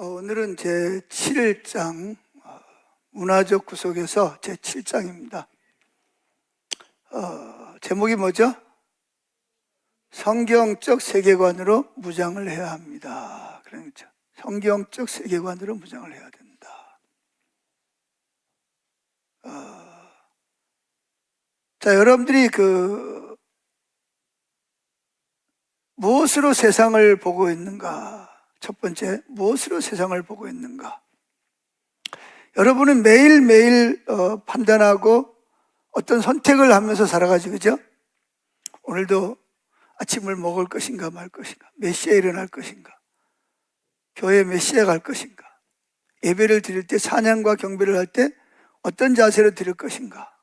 오늘은 제 7장 문화적 구속에서 제 7장입니다. 제목이 뭐죠? 성경적 세계관으로 무장을 해야 합니다. 그러니까 성경적 세계관으로 무장을 해야 된다. 자, 여러분들이 무엇으로 세상을 보고 있는가? 첫 번째, 무엇으로 세상을 보고 있는가? 여러분은 매일매일 판단하고 어떤 선택을 하면서 살아가지, 그죠? 오늘도 아침을 먹을 것인가 말 것인가, 몇 시에 일어날 것인가, 교회 몇 시에 갈 것인가, 예배를 드릴 때, 찬양과 경배를 할 때 어떤 자세로 드릴 것인가,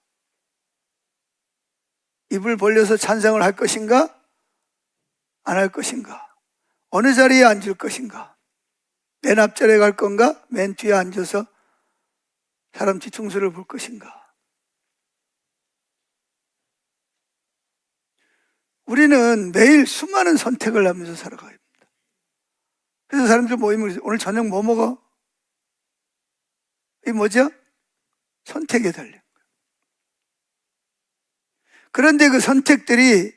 입을 벌려서 찬양을 할 것인가 안 할 것인가, 어느 자리에 앉을 것인가, 맨 앞자리에 갈 건가, 맨 뒤에 앉아서 사람 뒤통수를 볼 것인가. 우리는 매일 수많은 선택을 하면서 살아가야 합니다. 그래서 사람들 모이면 오늘 저녁 뭐 먹어? 이게 뭐죠? 선택에 달린 거예요. 그런데 그 선택들이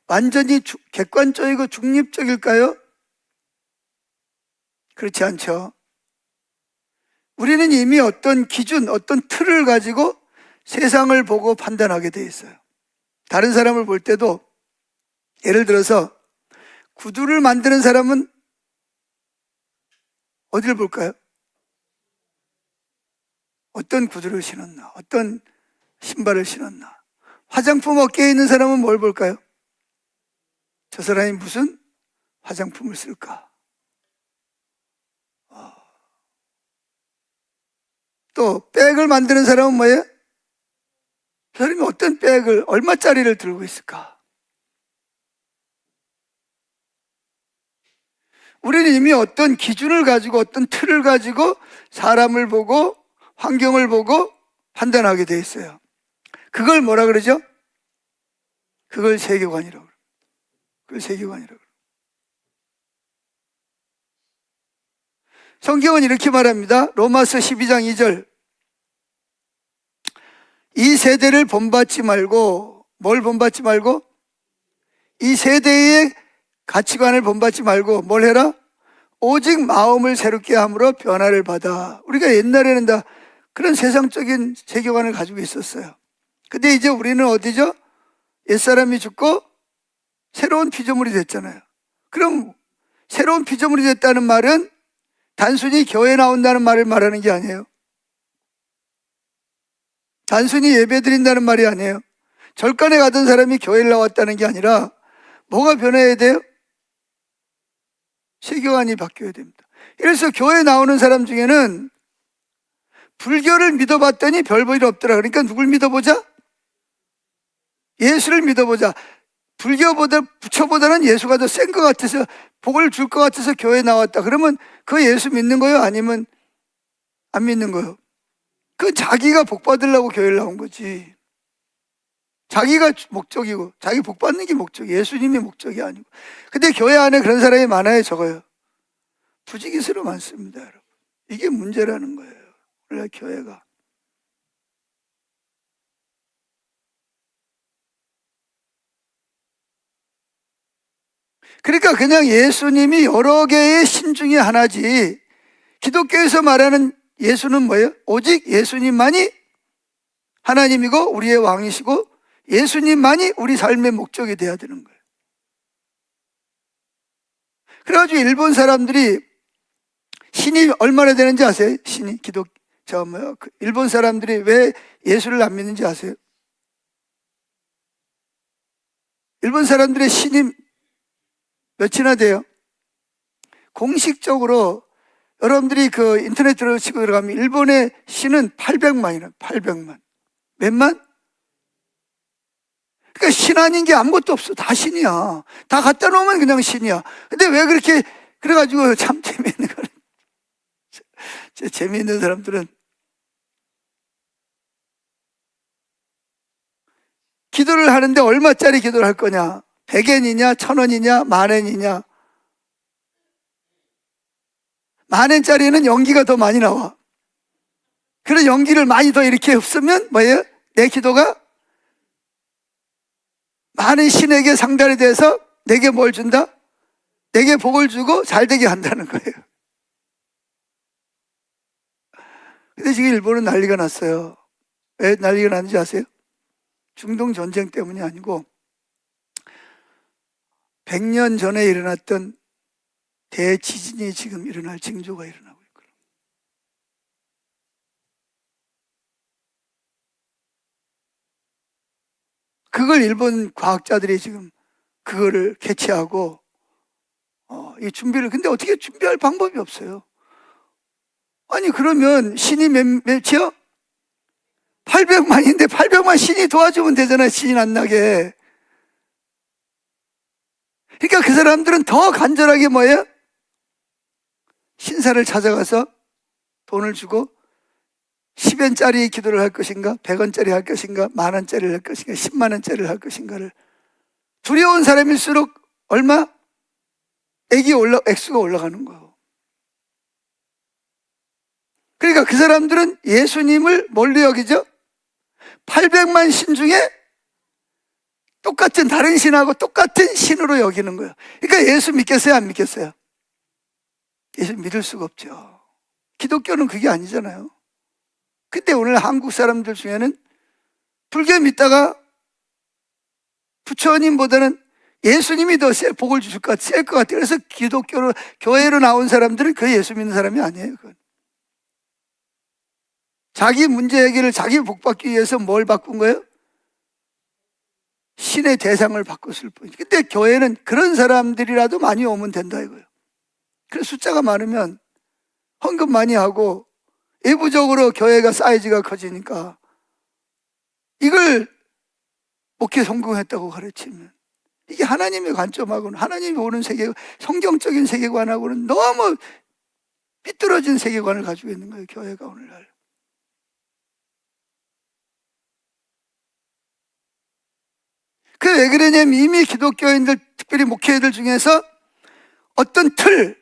완전히 객관적이고 중립적일까요? 그렇지 않죠. 우리는 이미 어떤 기준, 어떤 틀을 가지고 세상을 보고 판단하게 돼 있어요. 다른 사람을 볼 때도 예를 들어서 구두를 만드는 사람은 어디를 볼까요? 어떤 구두를 신었나? 어떤 신발을 신었나? 화장품 업계에 있는 사람은 뭘 볼까요? 저 사람이 무슨 화장품을 쓸까? 또 백을 만드는 사람은 뭐예요? 저 사람이 어떤 백을, 얼마짜리를 들고 있을까? 우리는 이미 어떤 기준을 가지고, 어떤 틀을 가지고 사람을 보고 환경을 보고 판단하게 돼 있어요. 그걸 뭐라 그러죠? 그걸 세계관이라고 그래요. 그걸 세계관이라고 그래요. 성경은 이렇게 말합니다. 로마서 12장 2절. 이 세대를 본받지 말고, 뭘 본받지 말고? 이 세대의 가치관을 본받지 말고 뭘 해라? 오직 마음을 새롭게 함으로 변화를 받아. 우리가 옛날에는 다 그런 세상적인 세계관을 가지고 있었어요. 근데 이제 우리는 어디죠? 옛사람이 죽고 새로운 피조물이 됐잖아요. 그럼 새로운 피조물이 됐다는 말은 단순히 교회에 나온다는 말을 말하는 게 아니에요. 단순히 예배 드린다는 말이 아니에요. 절간에 가던 사람이 교회를 나왔다는 게 아니라 뭐가 변해야 돼요? 세계관이 바뀌어야 됩니다. 그래서 교회에 나오는 사람 중에는 불교를 믿어봤더니 별 볼 일 없더라. 그러니까 누굴 믿어보자? 예수를 믿어보자. 불교보다, 부처보다는 예수가 더 센 것 같아서, 복을 줄 것 같아서 교회에 나왔다. 그러면 그 예수 믿는 거예요? 아니면 안 믿는 거예요? 그 자기가 복 받으려고 교회를 나온 거지. 자기가 목적이고, 자기 복 받는 게 목적이에요. 예수님이 목적이 아니고. 근데 교회 안에 그런 사람이 많아요, 적어요? 부지기수로 많습니다, 여러분. 이게 문제라는 거예요, 원래 교회가. 그러니까 그냥 예수님이 여러 개의 신 중에 하나지, 기독교에서 말하는 예수는 뭐예요? 오직 예수님만이 하나님이고 우리의 왕이시고 예수님만이 우리 삶의 목적이 돼야 되는 거예요. 그래가지고 일본 사람들이 신이 얼마나 되는지 아세요? 신이 일본 사람들이 왜 예수를 안 믿는지 아세요? 일본 사람들의 신이 몇이나 돼요? 공식적으로 여러분들이 인터넷으로 치고 들어가면 일본의 신은 800만이에요. 800만. 몇만? 그러니까 신 아닌 게 아무것도 없어. 다 신이야. 다 갖다 놓으면 그냥 신이야. 근데 왜 그렇게, 그래가지고 참 재미있는 거는, 재미있는 사람들은 기도를 하는데 얼마짜리 기도를 할 거냐? 100엔이냐, 1000원이냐, 10,000엔이냐? 10,000원짜리는 연기가 더 많이 나와. 그런 연기를 많이 더 이렇게 흡수면 뭐예요? 내 기도가 많은 신에게 상달이 돼서 내게 뭘 준다? 내게 복을 주고 잘 되게 한다는 거예요. 근데 지금 일본은 난리가 났어요. 왜 난리가 났는지 아세요? 중동 전쟁 때문이 아니고 100년 전에 일어났던 대지진이 지금 일어날 징조가 일어나고 있거든요. 그걸 일본 과학자들이 지금 그거를 캐치하고 이 준비를, 근데 어떻게 준비할 방법이 없어요. 아니 그러면 신이 몇이요? 800만인데 800만 신이 도와주면 되잖아요. 신이 안 나게. 그러니까 그 사람들은 더 간절하게 뭐예요? 신사를 찾아가서 돈을 주고 10엔짜리 기도를 할 것인가, 100원짜리 할 것인가, 10,000원짜리를 할 것인가, 100,000원짜리를 할 것인가를. 두려운 사람일수록 얼마? 액수가 올라가는 거예요. 그러니까 그 사람들은 예수님을 뭘로 여기죠? 800만 신 중에 똑같은, 다른 신하고 똑같은 신으로 여기는 거예요. 그러니까 예수 믿겠어요, 안 믿겠어요? 예수 믿을 수가 없죠. 기독교는 그게 아니잖아요. 근데 오늘 한국 사람들 중에는 불교 믿다가 부처님보다는 예수님이 더 복을 주실 것 같아, 셀 것 같아요. 그래서 기독교로, 교회로 나온 사람들은 그 예수 믿는 사람이 아니에요. 그건. 자기 문제 해결을, 자기 복 받기 위해서 뭘 바꾼 거예요? 신의 대상을 바꿨을 뿐이죠. 근데 교회는 그런 사람들이라도 많이 오면 된다 이거예요. 그래서 숫자가 많으면 헌금 많이 하고 외부적으로 교회가 사이즈가 커지니까 이걸 목회 성공했다고 가르치면 이게 하나님의 관점하고는, 하나님이 오는 세계, 성경적인 세계관하고는 너무 삐뚤어진 세계관을 가지고 있는 거예요, 교회가 오늘날. 그 왜 그러냐면 이미 기독교인들, 특별히 목회자들 중에서 어떤 틀,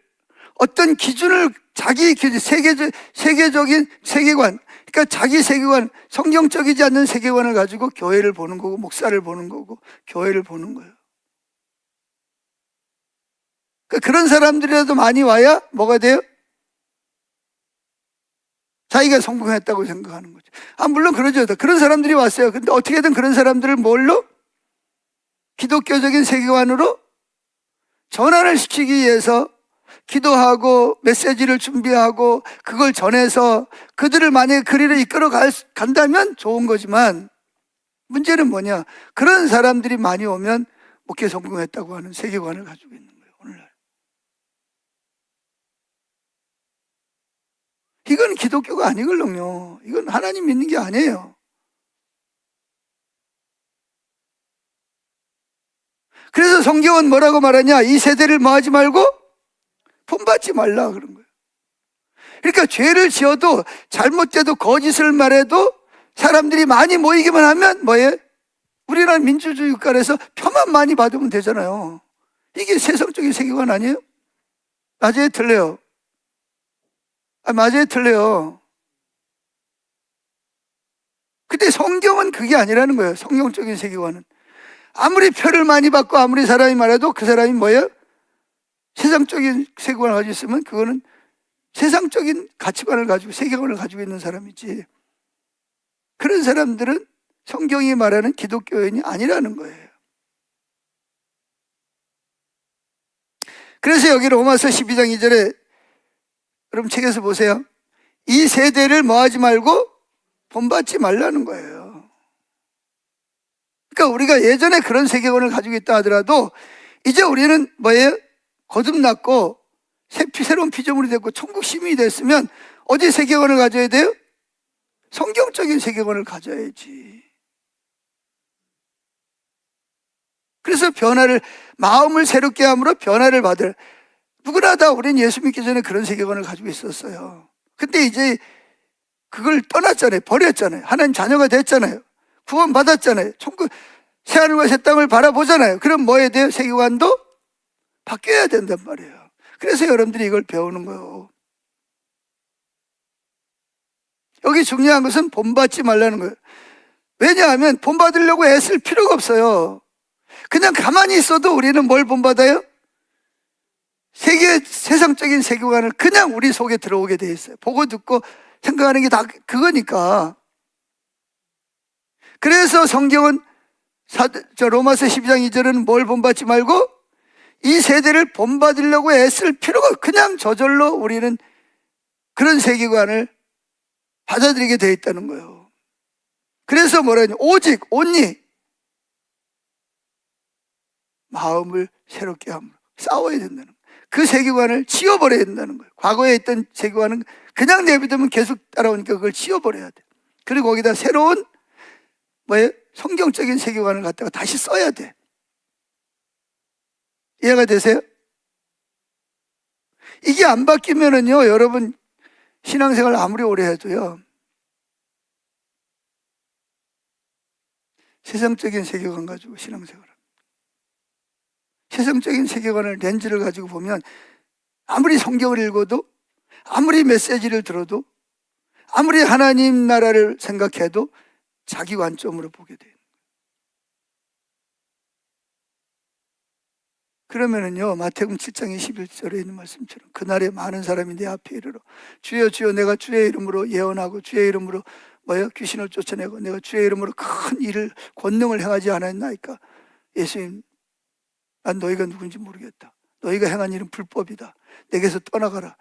어떤 기준을, 자기 기준, 세계적인 세계관, 그러니까 자기 세계관, 성경적이지 않는 세계관을 가지고 교회를 보는 거고, 목사를 보는 거고, 교회를 보는 거예요. 그런 사람들이라도 많이 와야 뭐가 돼요? 자기가 성공했다고 생각하는 거죠. 물론 그러죠. 그런 사람들이 왔어요. 근데 어떻게든 그런 사람들을 뭘로? 기독교적인 세계관으로 전환을 시키기 위해서 기도하고 메시지를 준비하고 그걸 전해서 그들을 만약에 그리로 이끌어 간다면 좋은 거지만, 문제는 뭐냐? 그런 사람들이 많이 오면 목회 성공했다고 하는 세계관을 가지고 있는 거예요, 오늘날. 이건 기독교가 아니걸요. 이건 하나님 믿는 게 아니에요. 그래서 성경은 뭐라고 말하냐? 이 세대를 뭐 하지 말고 본받지 말라 그런 거예요. 그러니까 죄를 지어도, 잘못돼도, 거짓을 말해도 사람들이 많이 모이기만 하면 뭐예요? 우리나라 민주주의 국가에서 표만 많이 받으면 되잖아요. 이게 세상적인 세계관 아니에요? 맞아요, 틀려요? 맞아요, 틀려요? 근데 성경은 그게 아니라는 거예요. 성경적인 세계관은 아무리 표를 많이 받고 아무리 사람이 말해도 그 사람이 뭐예요? 세상적인 세계관을 가지고 있으면 그거는 세상적인 가치관을 가지고, 세계관을 가지고 있는 사람이지, 그런 사람들은 성경이 말하는 기독교인이 아니라는 거예요. 그래서 여기 로마서 12장 2절에, 여러분 책에서 보세요. 이 세대를 뭐 하지 말고 본받지 말라는 거예요. 그러니까 우리가 예전에 그런 세계관을 가지고 있다 하더라도 이제 우리는 뭐예요? 거듭났고 새로운 피조물이 됐고 천국 시민이 됐으면 어디 세계관을 가져야 돼요? 성경적인 세계관을 가져야지. 그래서 마음을 새롭게 함으로 변화를 받을. 누구나 다 우리는 예수 믿기 전에 그런 세계관을 가지고 있었어요. 근데 이제 그걸 떠났잖아요. 버렸잖아요. 하나님 자녀가 됐잖아요. 구원 받았잖아요. 천국, 새하늘과 새 땅을 바라보잖아요. 그럼 뭐 해야 돼요? 세계관도 바뀌어야 된단 말이에요. 그래서 여러분들이 이걸 배우는 거예요. 여기 중요한 것은 본받지 말라는 거예요. 왜냐하면 본받으려고 애쓸 필요가 없어요. 그냥 가만히 있어도 우리는 뭘 본받아요? 세상적인 세계관을 그냥 우리 속에 들어오게 돼 있어요. 보고 듣고 생각하는 게 다 그거니까. 그래서 성경은 로마서 12장 2절은 뭘 본받지 말고 이 세대를 본받으려고 애쓸 필요가 그냥 저절로 우리는 그런 세계관을 받아들이게 되어 있다는 거예요. 그래서 뭐라 하냐, 오직 온리 마음을 새롭게 함으로 싸워야 된다는 거예요. 그 세계관을 치워버려야 된다는 거예요. 과거에 있던 세계관은 그냥 내비두면 계속 따라오니까 그걸 치워버려야 돼. 그리고 거기다 새로운 뭐예요? 성경적인 세계관을 갖다가 다시 써야 돼. 이해가 되세요? 이게 안 바뀌면은요, 여러분 신앙생활 아무리 오래 해도요, 세상적인 세계관 가지고 신앙생활, 세상적인 세계관을 렌즈를 가지고 보면 아무리 성경을 읽어도, 아무리 메시지를 들어도, 아무리 하나님 나라를 생각해도 자기 관점으로 보게 돼요. 그러면은요, 마태복음 7장 21절에 있는 말씀처럼 그날에 많은 사람이 내 앞에 이르러 주여 주여 내가 주의 이름으로 예언하고 주의 이름으로 귀신을 쫓아내고 내가 주의 이름으로 큰 일을 권능을 행하지 않았나이까. 예수님, 난 너희가 누군지 모르겠다. 너희가 행한 일은 불법이다. 내게서 떠나가라.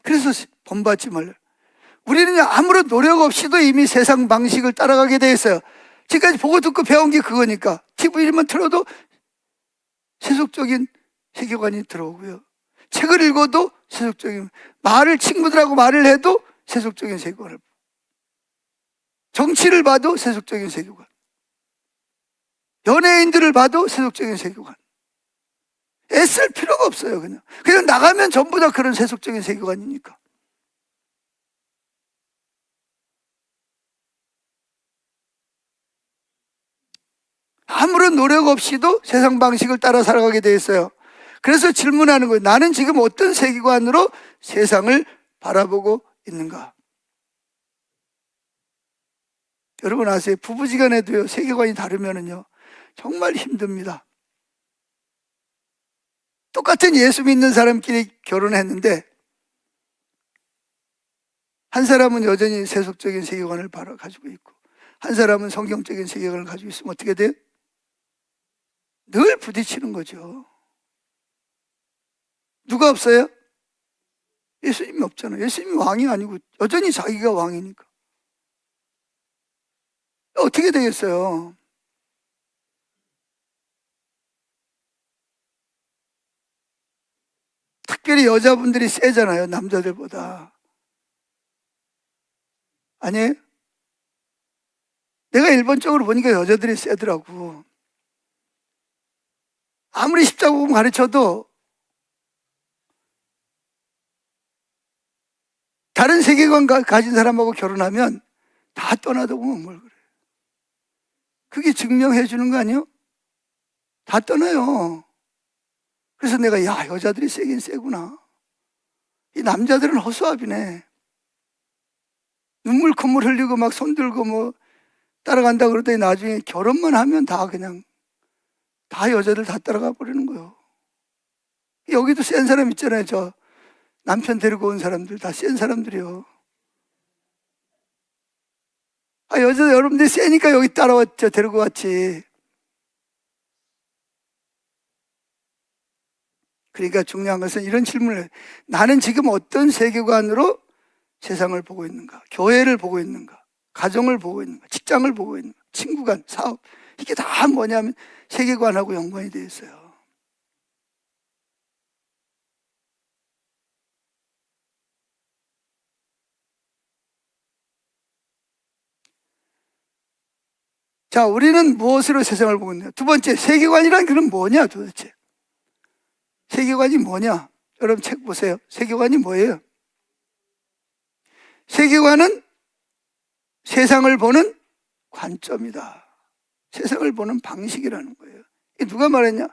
그래서 본받지 말라. 우리는 아무런 노력 없이도 이미 세상 방식을 따라가게 돼 있어요. 지금까지 보고 듣고 배운 게 그거니까. TV만 틀어도 세속적인 세계관이 들어오고요. 책을 읽어도 세속적인, 친구들하고 말을 해도 세속적인 세계관을, 정치를 봐도 세속적인 세계관, 연예인들을 봐도 세속적인 세계관. 애쓸 필요가 없어요. 그냥 나가면 전부 다 그런 세속적인 세계관이니까. 아무런 노력 없이도 세상 방식을 따라 살아가게 돼 있어요. 그래서 질문하는 거예요. 나는 지금 어떤 세계관으로 세상을 바라보고 있는가? 여러분 아세요? 부부지간에도요, 세계관이 다르면은요, 정말 힘듭니다. 똑같은 예수 믿는 사람끼리 결혼했는데 한 사람은 여전히 세속적인 세계관을 가지고 있고 한 사람은 성경적인 세계관을 가지고 있으면 어떻게 돼요? 늘 부딪히는 거죠. 누가 없어요? 예수님이 없잖아요. 예수님이 왕이 아니고 여전히 자기가 왕이니까. 어떻게 되겠어요? 특별히 여자분들이 세잖아요, 남자들보다. 아니에요? 내가 일본적으로 보니까 여자들이 세더라고. 아무리 십자군 가르쳐도 다른 세계관 가진 사람하고 결혼하면 다 떠나다고 뭘 그래. 그게 증명해 주는 거 아니에요? 다 떠나요. 그래서 내가 여자들이 세긴 세구나. 이 남자들은 허수아비네. 눈물 콧물 흘리고 막 손들고 따라간다 그러더니 나중에 결혼만 하면 다 여자들 다 따라가 버리는 거예요. 여기도 센 사람 있잖아요. 저 남편 데리고 온 사람들 다 센 사람들이요. 여러분들이 세니까 여기 따라왔죠. 데리고 왔지. 그러니까 중요한 것은 이런 질문을 해요. 나는 지금 어떤 세계관으로 세상을 보고 있는가? 교회를 보고 있는가? 가정을 보고 있는가? 직장을 보고 있는가? 친구간, 사업. 이게 다 뭐냐면 세계관하고 연관이 되어 있어요. 자, 우리는 무엇으로 세상을 보고 있느냐? 두 번째, 세계관이란 그럼 뭐냐 도대체? 세계관이 뭐냐? 여러분 책 보세요. 세계관이 뭐예요? 세계관은 세상을 보는 관점이다. 세상을 보는 방식이라는 거예요. 이 누가 말했냐?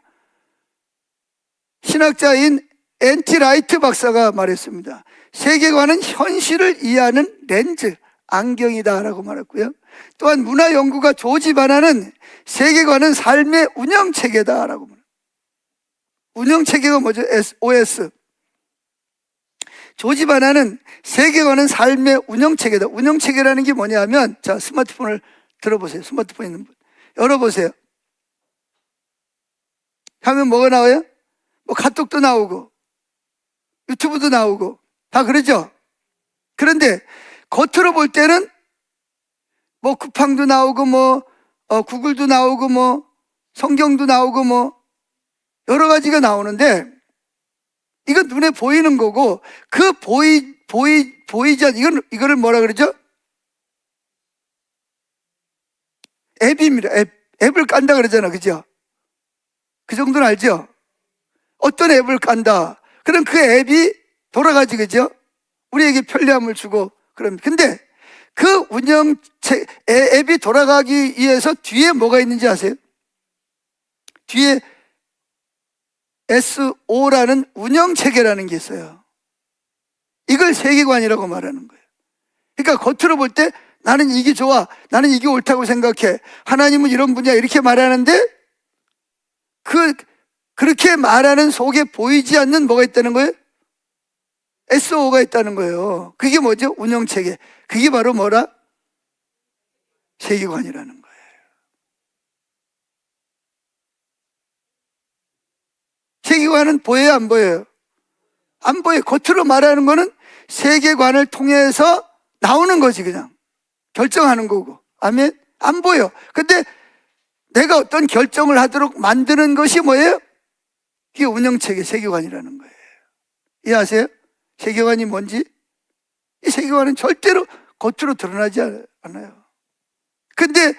신학자인 앤티 라이트 박사가 말했습니다. 세계관은 현실을 이해하는 렌즈, 안경이다라고 말했고요. 또한 문화연구가 조지 바나는 세계관은 삶의 운영체계다라고 말합니다. 운영체계가 뭐죠? OS. 조지 바나는 세계관은 삶의 운영체계다. 운영체계라는 게 뭐냐면, 자, 스마트폰을 들어보세요. 스마트폰 있는 분. 열어보세요. 하면 뭐가 나와요? 뭐 카톡도 나오고 유튜브도 나오고 다 그러죠. 그런데 겉으로 볼 때는 뭐 쿠팡도 나오고 뭐 구글도 나오고 뭐 성경도 나오고 뭐 여러 가지가 나오는데, 이건 눈에 보이는 거고, 그 보이지 않, 이거를 뭐라 그러죠? 앱입니다. 앱을 깐다 그러잖아. 그죠? 그 정도는 알죠? 어떤 앱을 깐다. 그럼 그 앱이 돌아가지, 그죠? 우리에게 편리함을 주고, 근데 그 앱이 돌아가기 위해서 뒤에 뭐가 있는지 아세요? 뒤에 SO라는 운영체계라는 게 있어요. 이걸 세계관이라고 말하는 거예요. 그러니까 겉으로 볼 때 나는 이게 좋아, 나는 이게 옳다고 생각해, 하나님은 이런 분이야, 이렇게 말하는데 그렇게 말하는 속에 보이지 않는 뭐가 있다는 거예요? SO가 있다는 거예요. 그게 뭐죠? 운영체계. 그게 바로 뭐라? 세계관이라는 거예요. 세계관은 보여요, 안 보여요? 안 보여요. 겉으로 말하는 거는 세계관을 통해서 나오는 거지, 그냥. 결정하는 거고. 아멘? 안 보여. 근데 내가 어떤 결정을 하도록 만드는 것이 뭐예요? 그게 운영체계, 세계관이라는 거예요. 이해하세요? 세계관이 뭔지? 이 세계관은 절대로 겉으로 드러나지 않아요. 근데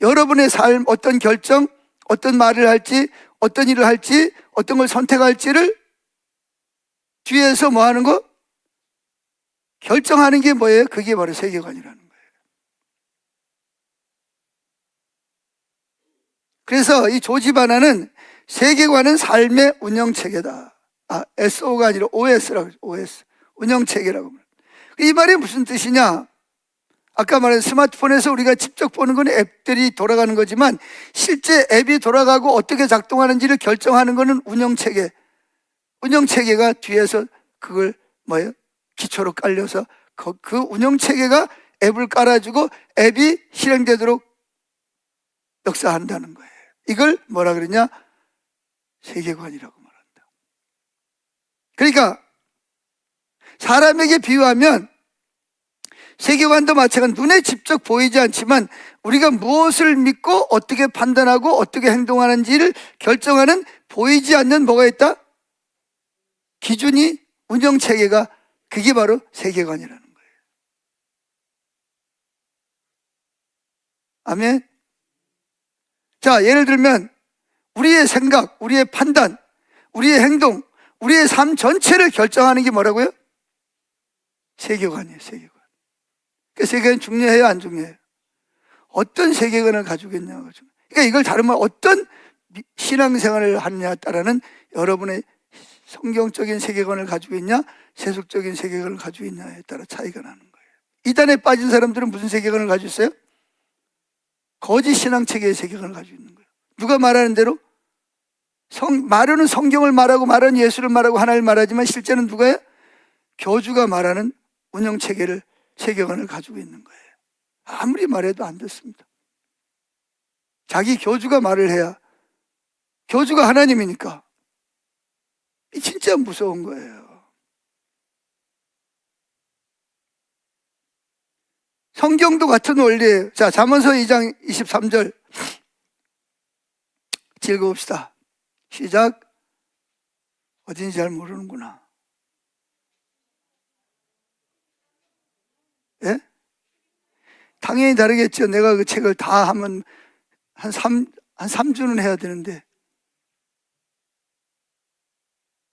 여러분의 삶, 어떤 결정, 어떤 말을 할지, 어떤 일을 할지, 어떤 걸 선택할지를 뒤에서 뭐 하는 거? 결정하는 게 뭐예요? 그게 바로 세계관이라는 거예요. 그래서 이 조지 바나는 세계관은 삶의 운영체계다. SO가 아니라 OS라고 그러죠. OS. 운영체계라고. 이 말이 무슨 뜻이냐? 아까 말한 스마트폰에서 우리가 직접 보는 건 앱들이 돌아가는 거지만, 실제 앱이 돌아가고 어떻게 작동하는지를 결정하는 거는 운영체계. 운영체계가 뒤에서 그걸 뭐예요? 기초로 깔려서 그 운영체계가 앱을 깔아주고 앱이 실행되도록 역사한다는 거예요. 이걸 뭐라 그러냐? 세계관이라고 말한다. 그러니까 사람에게 비유하면 세계관도 마찬가지로 눈에 직접 보이지 않지만 우리가 무엇을 믿고 어떻게 판단하고 어떻게 행동하는지를 결정하는 보이지 않는 뭐가 있다? 기준이, 운영체계가, 그게 바로 세계관이라는 거예요. 아멘. 자, 예를 들면 우리의 생각, 우리의 판단, 우리의 행동, 우리의 삶 전체를 결정하는 게 뭐라고요? 세계관이에요. 세계관. 그 세계관이 중요해요, 안 중요해요? 어떤 세계관을 가지고 있냐고. 그러니까 이걸 다른 말, 어떤 신앙생활을 하느냐에 따라는 여러분의 성경적인 세계관을 가지고 있냐, 세속적인 세계관을 가지고 있냐에 따라 차이가 나는 거예요. 이단에 빠진 사람들은 무슨 세계관을 가지고 있어요? 거짓 신앙체계의 세계관을 가지고 있는 거예요. 누가 말하는 대로 말로는 성경을 말하고 말은 예수를 말하고 하나님을 말하지만 실제는 누가요? 교주가 말하는 운영체계를, 세계관을 가지고 있는 거예요. 아무리 말해도 안 듣습니다. 자기 교주가 말을 해야, 교주가 하나님이니까. 이 진짜 무서운 거예요. 성경도 같은 원리예요. 자, 잠언서 2장 23절 읽어봅시다. 시작. 어딘지 잘 모르는구나. 예? 당연히 다르겠죠. 내가 그 책을 다 하면 한 3주는 해야 되는데.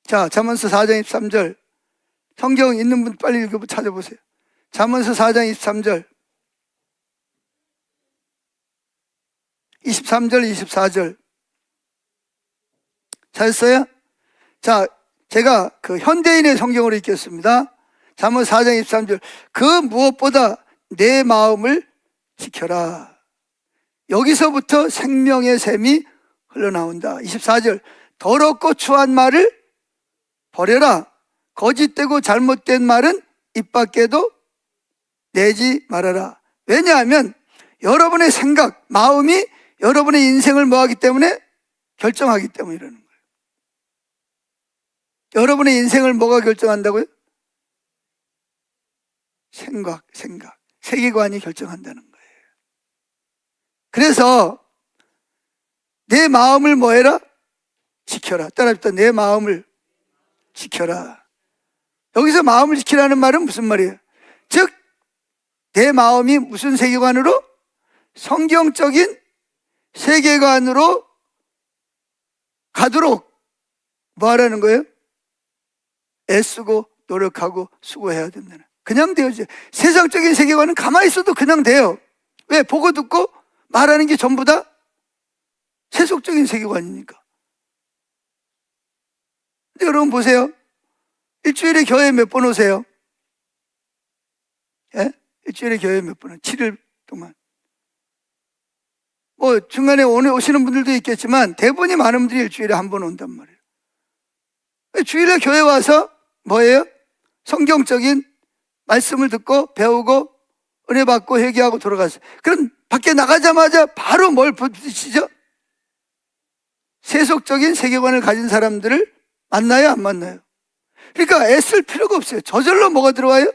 자, 잠언서 4장 23절. 성경 있는 분 빨리 찾아보세요. 잠언서 4장 23절. 23절, 24절. 찾았어요? 자, 제가 그 현대인의 성경으로 읽겠습니다. 잠언 4장 23절. 그 무엇보다 내 마음을 지켜라. 여기서부터 생명의 샘이 흘러나온다. 24절. 더럽고 추한 말을 버려라. 거짓되고 잘못된 말은 입 밖에도 내지 말아라. 왜냐하면 여러분의 생각, 마음이 여러분의 인생을 뭐하기 때문에? 결정하기 때문에 이러는 거예요. 여러분의 인생을 뭐가 결정한다고요? 생각, 세계관이 결정한다는 거예요. 그래서 내 마음을 뭐 해라? 지켜라. 따라합시다. 내 마음을 지켜라. 여기서 마음을 지키라는 말은 무슨 말이에요? 즉, 내 마음이 무슨 세계관으로? 성경적인 세계관으로 가도록 뭐 하라는 거예요? 애쓰고 노력하고 수고해야 된다는. 그냥 되어져. 세상적인 세계관은 가만히 있어도 그냥 돼요. 왜? 보고 듣고 말하는 게 전부 다 세속적인 세계관이니까. 근데 여러분 보세요. 일주일에 교회 몇 번 오세요? 예? 일주일에 교회 몇 번? 7일 동안. 뭐 중간에 오늘 오시는 분들도 있겠지만 대부분이 많은 분들이 일주일에 한 번 온단 말이에요. 주일에 교회 와서 뭐예요? 성경적인 말씀을 듣고 배우고 은혜 받고 회개하고 돌아갔어요. 그럼 밖에 나가자마자 바로 뭘 부딪히죠? 세속적인 세계관을 가진 사람들을 만나요? 안 만나요? 그러니까 애쓸 필요가 없어요. 저절로 뭐가 들어와요?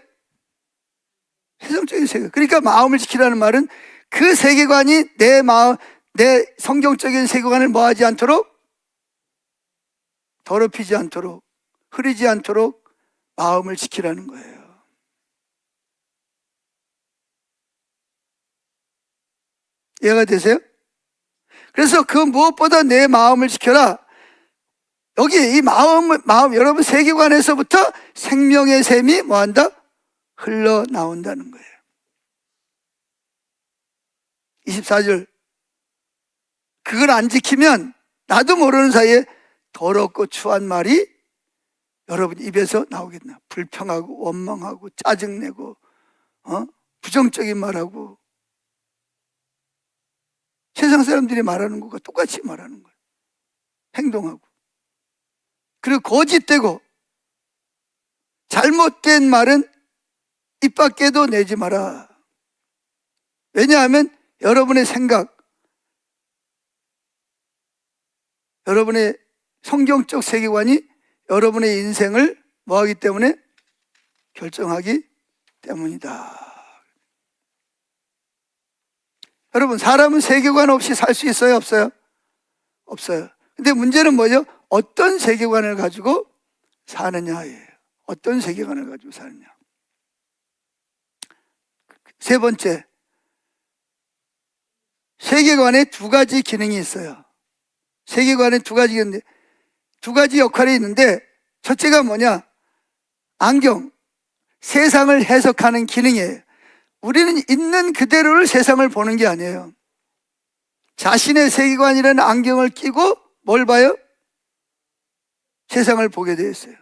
세상적인 세계. 그러니까 마음을 지키라는 말은 그 세계관이 내 마음, 내 성경적인 세계관을 뭐 하지 않도록, 더럽히지 않도록, 흐리지 않도록 마음을 지키라는 거예요. 이해가 되세요? 그래서 그 무엇보다 내 마음을 지켜라. 여기 이 마음, 여러분 세계관에서부터 생명의 샘이 뭐 한다? 흘러나온다는 거예요. 24절. 그걸 안 지키면 나도 모르는 사이에 더럽고 추한 말이 여러분 입에서 나오겠나? 불평하고 원망하고 짜증내고 부정적인 말하고 세상 사람들이 말하는 것과 똑같이 말하는 거예요. 행동하고. 그리고 거짓되고 잘못된 말은 입 밖에도 내지 마라. 왜냐하면 여러분의 생각, 여러분의 성경적 세계관이 여러분의 인생을 뭐하기 때문에? 결정하기 때문이다. 여러분, 사람은 세계관 없이 살 수 있어요? 없어요? 없어요. 근데 문제는 뭐죠? 어떤 세계관을 가지고 사느냐예요. 어떤 세계관을 가지고 사느냐. 세 번째, 세계관에 두 가지 기능이 있어요. 세계관에 두 가지 역할이 있는데, 첫째가 뭐냐? 안경, 세상을 해석하는 기능이에요. 우리는 있는 그대로를 세상을 보는 게 아니에요. 자신의 세계관이라는 안경을 끼고 뭘 봐요? 세상을 보게 되어 있어요.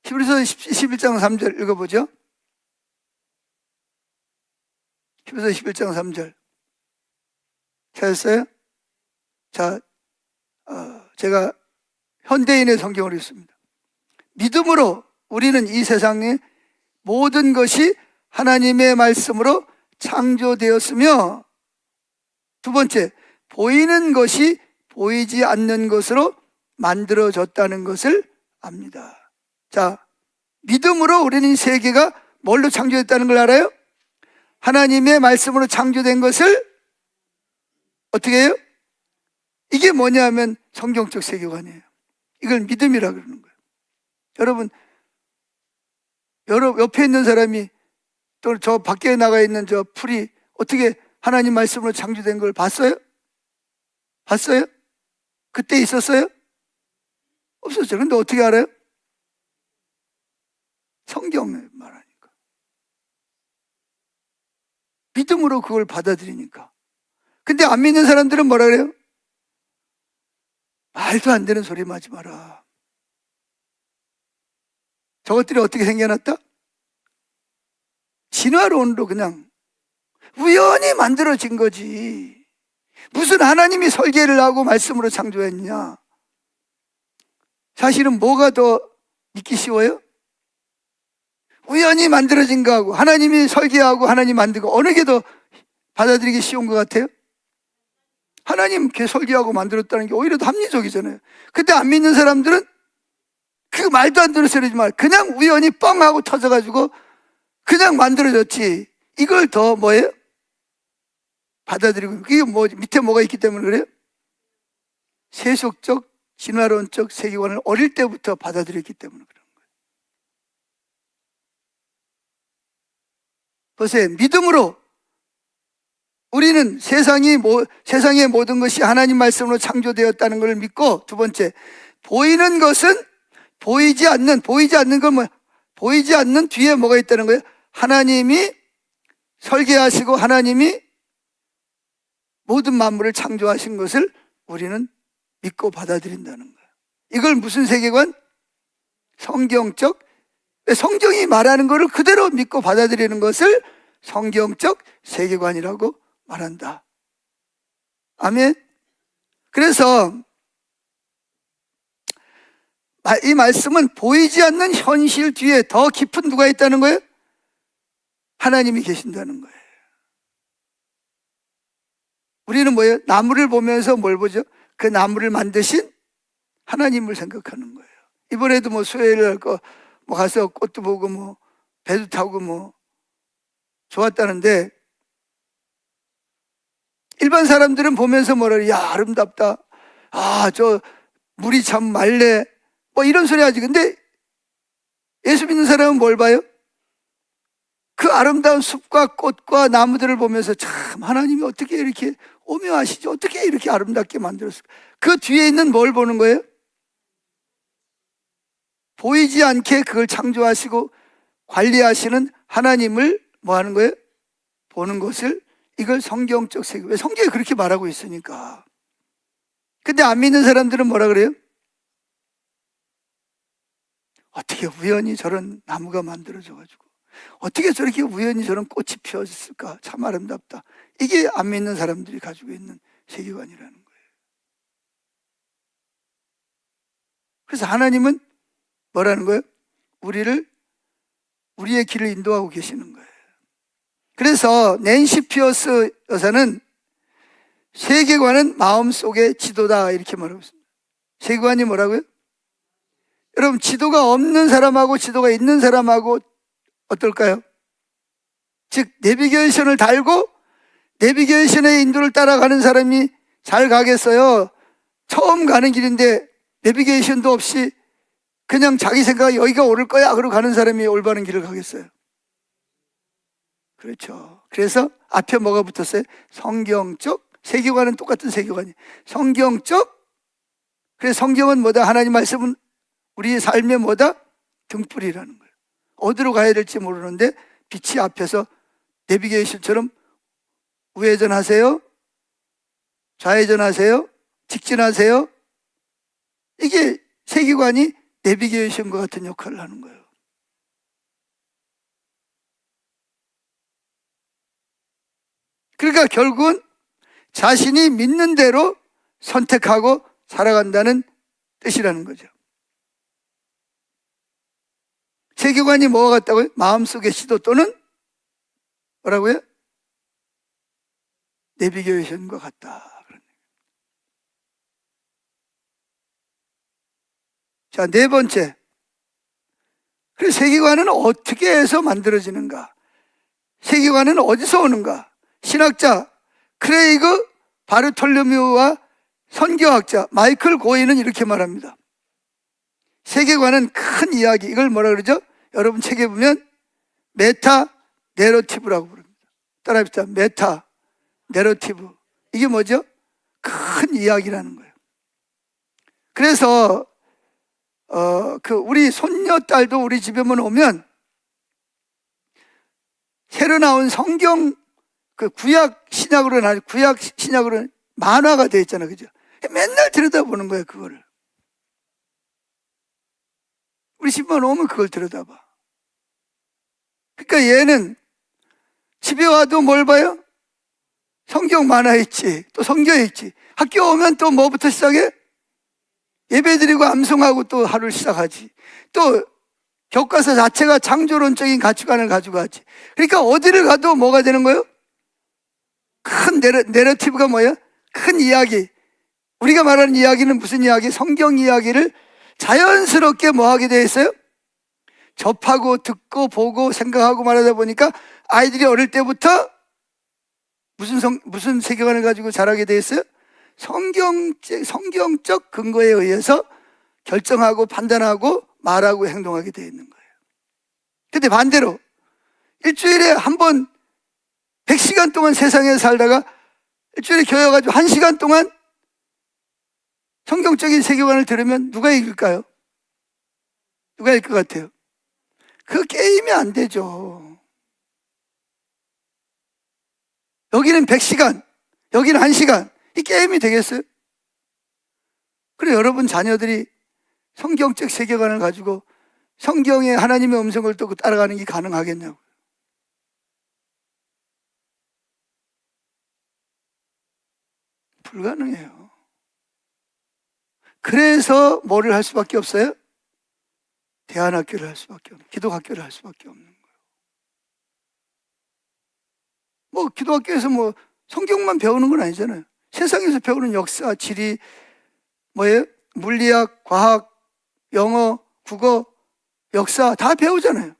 히브리서 11장 3절 읽어보죠. 히브리서 11장 3절 찾았어요? 자, 제가 현대인의 성경을 읽습니다. 믿음으로 우리는 이 세상의 모든 것이 하나님의 말씀으로 창조되었으며, 두 번째, 보이는 것이 보이지 않는 것으로 만들어졌다는 것을 압니다. 자, 믿음으로 우리는 이 세계가 뭘로 창조됐다는 걸 알아요? 하나님의 말씀으로 창조된 것을 어떻게 해요? 이게 뭐냐면 성경적 세계관이에요. 이걸 믿음이라 그러는 거예요. 여러분 옆에 있는 사람이 또 저 밖에 나가 있는 저 풀이 어떻게 하나님 말씀으로 창조된 걸 봤어요? 봤어요? 그때 있었어요? 없었죠. 근데 어떻게 알아요? 성경에 말하니까. 믿음으로 그걸 받아들이니까. 근데 안 믿는 사람들은 뭐라 그래요? 말도 안 되는 소리 하지 마라. 저것들이 어떻게 생겨났다? 진화론으로 그냥 우연히 만들어진 거지. 무슨 하나님이 설계를 하고 말씀으로 창조했냐? 사실은 뭐가 더 믿기 쉬워요? 우연히 만들어진 거하고 하나님이 설계하고 하나님 만들고 어느 게 더 받아들이기 쉬운 것 같아요? 하나님 그 설계하고 만들었다는 게 오히려 더 합리적이잖아요. 근데 안 믿는 사람들은 그 말도 안 되는 소리지 말 그냥 우연히 뻥 하고 터져가지고 그냥 만들어졌지. 이걸 더 뭐예요? 받아들이고. 이게 뭐 밑에 뭐가 있기 때문에 그래요? 세속적 진화론적 세계관을 어릴 때부터 받아들였기 때문에 그런 거예요. 보세요. 믿음으로 우리는 세상의 모든 것이 하나님 말씀으로 창조되었다는 걸 믿고, 두 번째, 보이는 것은 보이지 않는 건 뭐야? 보이지 않는 뒤에 뭐가 있다는 거예요? 하나님이 설계하시고 하나님이 모든 만물을 창조하신 것을 우리는 믿고 받아들인다는 거예요. 이걸 무슨 세계관? 성경적, 성경이 말하는 것을 그대로 믿고 받아들이는 것을 성경적 세계관이라고 말한다. 아멘. 그래서 이 말씀은 보이지 않는 현실 뒤에 더 깊은 누가 있다는 거예요? 하나님이 계신다는 거예요. 우리는 뭐예요? 나무를 보면서 뭘 보죠? 그 나무를 만드신 하나님을 생각하는 거예요. 이번에도 뭐 수요일 날 뭐 가서 꽃도 보고 뭐 배도 타고 뭐 좋았다는데, 일반 사람들은 보면서 뭐라 그래? 야, 아름답다. 아, 저 물이 참 맑네. 뭐 이런 소리 하지. 근데 예수 믿는 사람은 뭘 봐요? 그 아름다운 숲과 꽃과 나무들을 보면서 참 하나님이 어떻게 이렇게 오묘하시지? 어떻게 이렇게 아름답게 만들었을까? 그 뒤에 있는 뭘 보는 거예요? 보이지 않게 그걸 창조하시고 관리하시는 하나님을 뭐 하는 거예요? 보는 것을, 이걸 성경적 세계. 왜? 성경이 그렇게 말하고 있으니까. 근데 안 믿는 사람들은 뭐라 그래요? 어떻게 우연히 저런 나무가 만들어져가지고 어떻게 저렇게 우연히 저런 꽃이 피었을까? 참 아름답다. 이게 안 믿는 사람들이 가지고 있는 세계관이라는 거예요. 그래서 하나님은 뭐라는 거예요? 우리의 길을 인도하고 계시는 거예요. 그래서 낸시 피어스 여사는 세계관은 마음속의 지도다 이렇게 말하고 있습니다. 세계관이 뭐라고요? 여러분, 지도가 없는 사람하고 지도가 있는 사람하고 어떨까요? 즉 내비게이션을 달고 내비게이션의 인도를 따라가는 사람이 잘 가겠어요? 처음 가는 길인데 내비게이션도 없이 그냥 자기 생각에 여기가 옳을 거야 그러고 가는 사람이 올바른 길을 가겠어요? 그렇죠. 그래서 앞에 뭐가 붙었어요? 성경적, 세계관은 똑같은 세계관이에요. 성경적. 그래서 성경은 뭐다? 하나님 말씀은 우리의 삶의 뭐다? 등불이라는 거예요. 어디로 가야 될지 모르는데 빛이 앞에서 내비게이션처럼 우회전하세요, 좌회전하세요, 직진하세요. 이게 세계관이 내비게이션과 같은 역할을 하는 거예요. 그러니까 결국은 자신이 믿는 대로 선택하고 살아간다는 뜻이라는 거죠. 세계관이 뭐가 같다고요? 마음속의 지도 또는 뭐라고요? 내비게이션과 같다. 자, 네 번째. 그래서 세계관은 어떻게 해서 만들어지는가? 세계관은 어디서 오는가? 신학자 크레이그 바르톨로뮤와 선교학자 마이클 고인은 이렇게 말합니다. 세계관은 큰 이야기, 이걸 뭐라 그러죠? 여러분 책에 보면 메타 내러티브라고 부릅니다. 따라합시다. 메타 내러티브. 이게 뭐죠? 큰 이야기라는 거예요. 그래서 우리 손녀딸도 우리 집에만 오면 새로 나온 성경 그 구약 신약으로는 아니 구약 신약으로는 만화가 돼 있잖아, 그죠? 맨날 들여다보는 거야 그거를. 우리 집만 오면 그걸 들여다봐. 그러니까 얘는 집에 와도 뭘 봐요? 성경 만화 있지, 또 성경 있지. 학교 오면 또 뭐부터 시작해? 예배드리고 암송하고 또 하루를 시작하지. 또 교과서 자체가 창조론적인 가치관을 가지고 가지. 그러니까 어디를 가도 뭐가 되는 거예요? 큰 내러티브가 뭐예요? 큰 이야기. 우리가 말하는 이야기는 무슨 이야기? 성경 이야기를 자연스럽게 뭐 하게 되어 있어요? 접하고 듣고 보고 생각하고 말하다 보니까 아이들이 어릴 때부터 무슨 세계관을 가지고 자라게 되어 있어요? 성경적 근거에 의해서 결정하고 판단하고 말하고 행동하게 되어 있는 거예요. 근데 반대로 일주일에 한 번 100시간 동안 세상에 살다가 일주일에 교회 와가지고 1시간 동안 성경적인 세계관을 들으면 누가 이길까요? 누가 이길 것 같아요? 그 게임이 안 되죠. 여기는 100시간, 여기는 1시간. 이 게임이 되겠어요? 그래, 여러분 자녀들이 성경적 세계관을 가지고 성경의 하나님의 음성을 듣고 따라가는 게 가능하겠냐고. 불가능해요. 그래서 뭐를 할 수밖에 없어요? 대안학교를 할 수밖에 없는, 기독학교를 할 수밖에 없는 거예요. 뭐 기독학교에서 뭐 성경만 배우는 건 아니잖아요. 세상에서 배우는 역사, 지리, 뭐예요? 물리학, 과학, 영어, 국어, 역사 다 배우잖아요.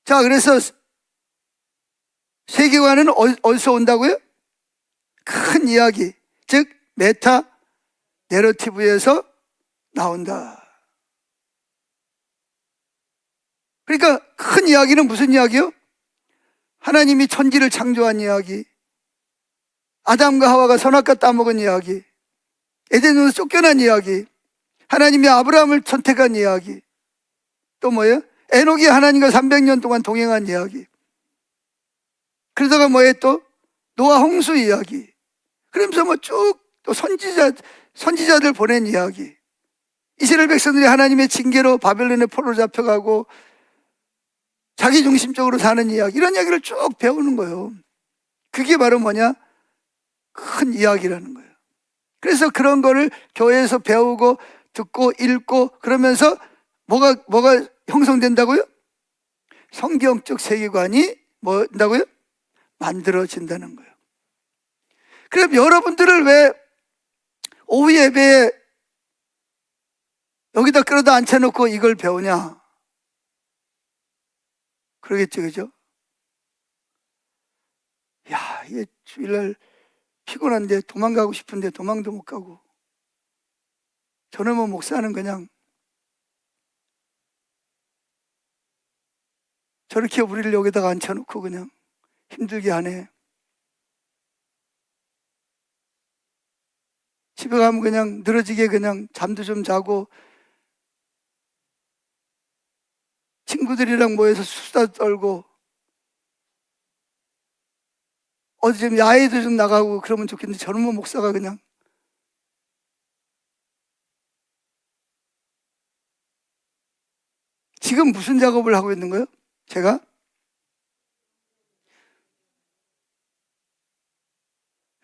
자, 그래서 세계관은 어디서 온다고요? 큰 이야기, 즉 메타 내러티브에서 나온다. 그러니까 큰 이야기는 무슨 이야기요? 하나님이 천지를 창조한 이야기, 아담과 하와가 선악과 따먹은 이야기, 에덴에서 쫓겨난 이야기, 하나님이 아브라함을 선택한 이야기, 또 뭐예요? 에녹이 하나님과 300년 동안 동행한 이야기. 그러다가 뭐예요? 또 노아 홍수 이야기. 그러면서 뭐 쭉 또 선지자들 보낸 이야기. 이스라엘 백성들이 하나님의 징계로 바벨론의 포로로 잡혀가고 자기 중심적으로 사는 이야기, 이런 이야기를 쭉 배우는 거예요. 그게 바로 뭐냐? 큰 이야기라는 거예요. 그래서 그런 거를 교회에서 배우고 듣고 읽고 그러면서 뭐가 형성된다고요? 성경적 세계관이 뭐다고요? 만들어진다는 거예요. 그럼 여러분들을 왜 오후 예배에 여기다 끌어다 앉혀놓고 이걸 배우냐? 그러겠죠, 그죠? 야, 이게 주일날 피곤한데 도망가고 싶은데 도망도 못 가고, 저놈의 목사는 그냥 저렇게 우리를 여기다가 앉혀놓고 그냥 힘들게 하네. 집에 가면 그냥 늘어지게 그냥 잠도 좀 자고 친구들이랑 모여서 수다 떨고 어디 좀 야외도 좀 나가고 그러면 좋겠는데 저놈의 목사가 그냥 지금 무슨 작업을 하고 있는 거예요? 제가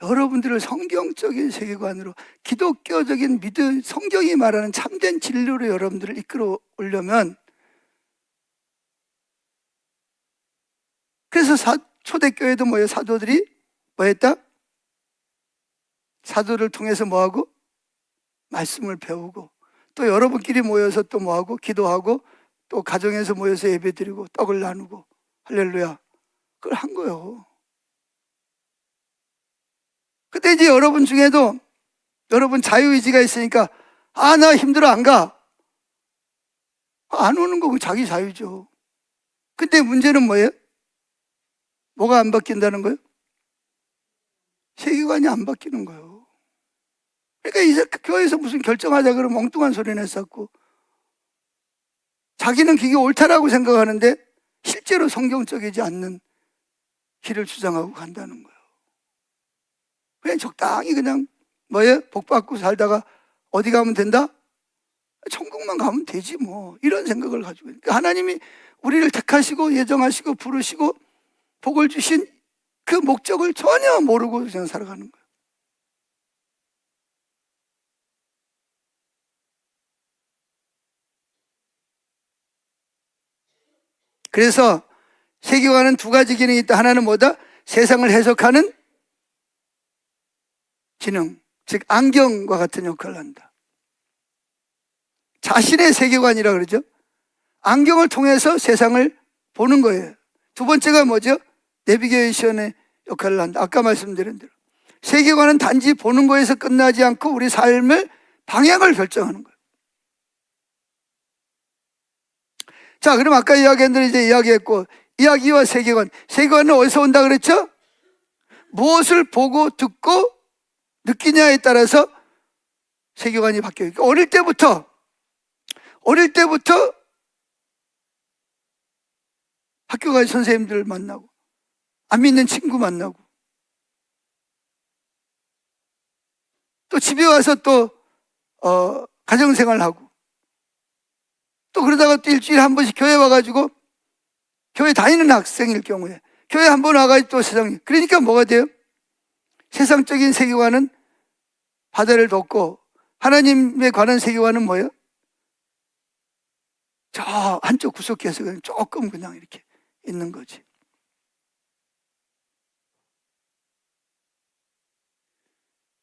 여러분들을 성경적인 세계관으로, 기독교적인 믿음, 성경이 말하는 참된 진리로 여러분들을 이끌어 오려면, 그래서 초대교회도 뭐예요? 사도들이 뭐 했다? 사도를 통해서 뭐하고? 말씀을 배우고, 또 여러분끼리 모여서 또 뭐하고? 기도하고, 또 가정에서 모여서 예배드리고 떡을 나누고, 할렐루야, 그걸 한 거예요. 근데 이제 여러분 중에도 여러분 자유의지가 있으니까 나 힘들어 안 가. 안 오는 거 자기 자유죠. 근데 문제는 뭐예요? 뭐가 안 바뀐다는 거예요? 세계관이 안 바뀌는 거예요. 그러니까 이제 교회에서 무슨 결정하자 그러면 엉뚱한 소리 냈었고, 자기는 그게 옳다라고 생각하는데 실제로 성경적이지 않는 길을 주장하고 간다는 거예요. 그냥 적당히 그냥 뭐예요? 복 받고 살다가 어디 가면 된다? 천국만 가면 되지 뭐, 이런 생각을 가지고 있어요. 그러니까 하나님이 우리를 택하시고 예정하시고 부르시고 복을 주신 그 목적을 전혀 모르고 그냥 살아가는 거예요. 그래서 세계관은 두 가지 기능이 있다. 하나는 뭐다? 세상을 해석하는 기능, 즉 안경과 같은 역할을 한다. 자신의 세계관이라 그러죠. 안경을 통해서 세상을 보는 거예요. 두 번째가 뭐죠? 내비게이션의 역할을 한다. 아까 말씀드린 대로 세계관은 단지 보는 거에서 끝나지 않고 우리 삶을 방향을 결정하는 거예요. 자, 그럼 아까 이야기한 대로 이제 이야기했고, 이야기와 세계관. 세계관은 어디서 온다 그랬죠? 무엇을 보고 듣고 느끼냐에 따라서 세계관이 바뀌어요. 그러니까 어릴 때부터 학교 가서 선생님들 만나고, 안 믿는 친구 만나고, 또 집에 와서 또 가정생활하고, 또 그러다가 또 일주일에 한 번씩 교회 와가지고, 교회 다니는 학생일 경우에 교회 한 번 와가지고 또 세상에, 그러니까 뭐가 돼요? 세상적인 세계관은 바다를 덮고 하나님에 관한 세계관은 뭐예요? 저 한쪽 구석에서 그냥 조금 그냥 이렇게 있는 거지.